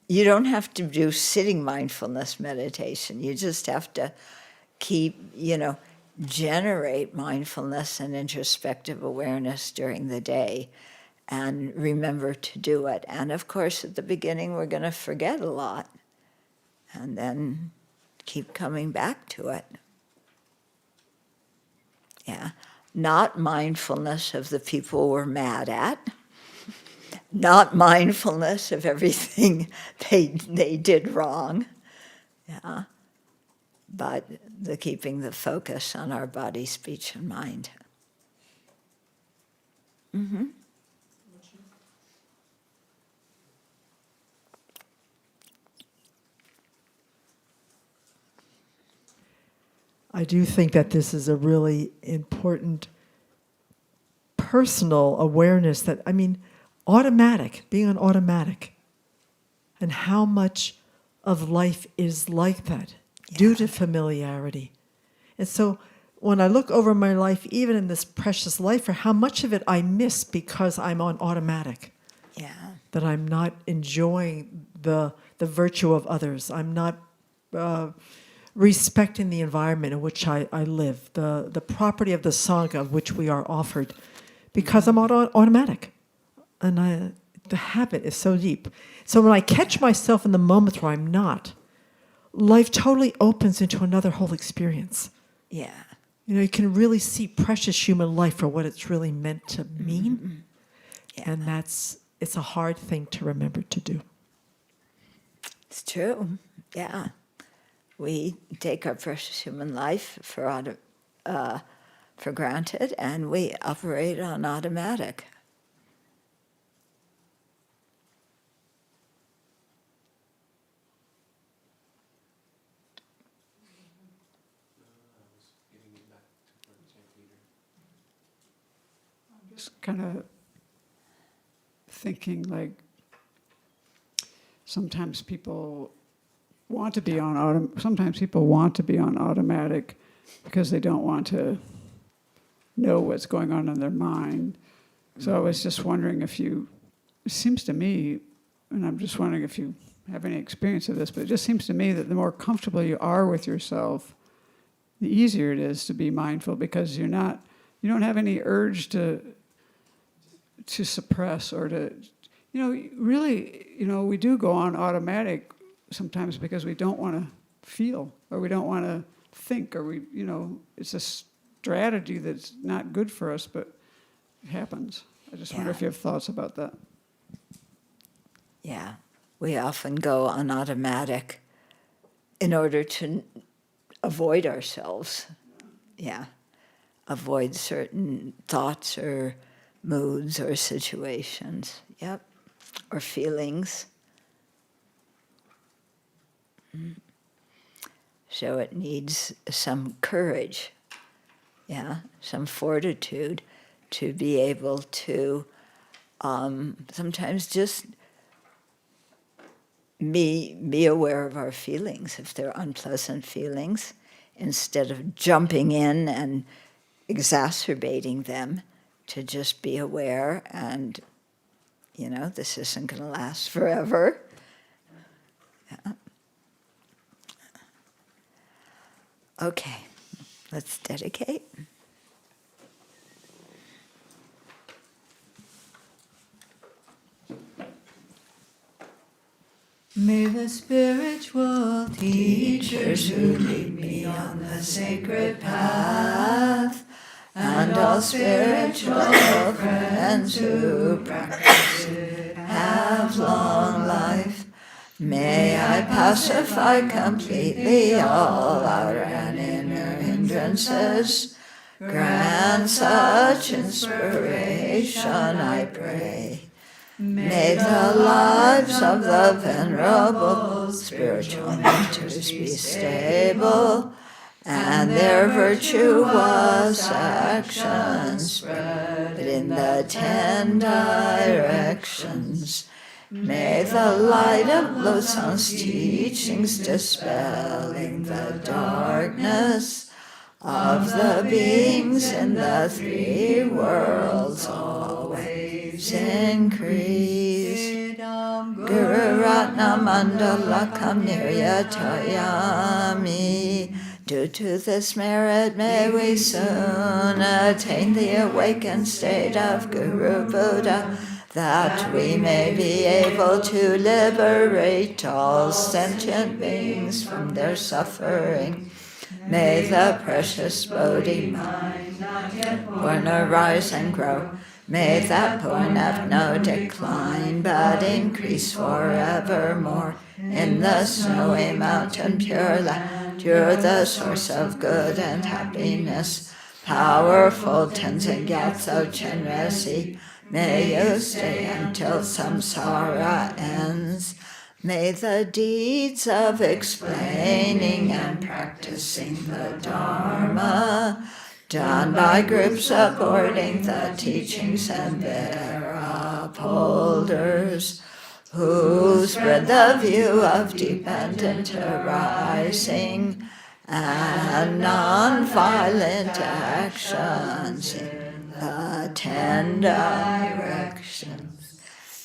you don't have to do sitting mindfulness meditation. You just have to keep, generate mindfulness and introspective awareness during the day and remember to do it. And of course, at the beginning, we're going to forget a lot and then keep coming back to it. Yeah. Not mindfulness of the people we're mad at. Not mindfulness of everything they did wrong. Yeah. But keeping the focus on our body, speech, and mind. Mm-hmm. I do think that this is a really important personal awareness that, automatic, being on automatic, and how much of life is like that due to familiarity. And so when I look over my life, even in this precious life, for how much of it I miss because I'm on automatic. Yeah. That I'm not enjoying the virtue of others. I'm not respecting the environment in which I live, the property of the Sangha of which we are offered, because I'm on automatic. And the habit is so deep. So when I catch myself in the moments where I'm not, life totally opens into another whole experience. Yeah. You can really see precious human life for what it's really meant to mean. Mm-hmm. Yeah. And it's a hard thing to remember to do. It's true. Yeah. We take our precious human life for granted, and we operate on automatic. Just kind of thinking like sometimes people want to be on automatic because they don't want to know what's going on in their mind. So I was just wondering it seems to me, and I'm just wondering if you have any experience of this, but it just seems to me that the more comfortable you are with yourself, the easier it is to be mindful, because you don't have any urge to to suppress or to, really, we do go on automatic sometimes because we don't want to feel or we don't want to think or it's a strategy that's not good for us, but it happens. I just wonder if you have thoughts about that. Yeah, we often go on automatic in order to avoid ourselves. Yeah, avoid certain thoughts or moods or situations. Yep, or feelings. So it needs some courage, some fortitude to be able to sometimes just be aware of our feelings, if they're unpleasant feelings, instead of jumping in and exacerbating them, to just be aware and, this isn't going to last forever. Yeah. Okay, let's dedicate. May the spiritual teachers who lead me on the sacred path, and all spiritual friends who practice it, have long life. May I pacify completely all outer and inner hindrances. Grant such inspiration, I pray. May the lives of the Venerable spiritual mentors be stable, and their virtuous actions spread in the 10 directions. May the light of Losan's teachings dispelling the darkness of the beings in the 3 worlds always increase. Guru Ratna Mandala Niryatayami. Due to this merit, may we soon attain the awakened state of Guru Buddha, that we may be able to liberate all sentient beings from their suffering. May the precious Bodhi mind not yet born arise and grow. May that born have no decline, but increase forevermore. In the snowy mountain pure land, you're the source of good and happiness. Powerful Tenzin Gyatso Chenresi, may you stay until samsara ends. May the deeds of explaining and practicing the Dharma, done by groups supporting the teachings and their upholders, who spread the view of dependent arising and non-violent actions in the 10 directions,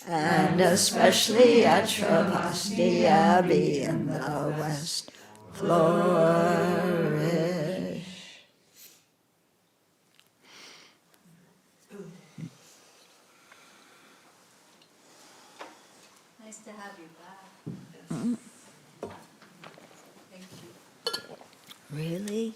and especially at Sravasti Abbey in the West, flourish. Nice to have you back. Mm. Thank you. Really?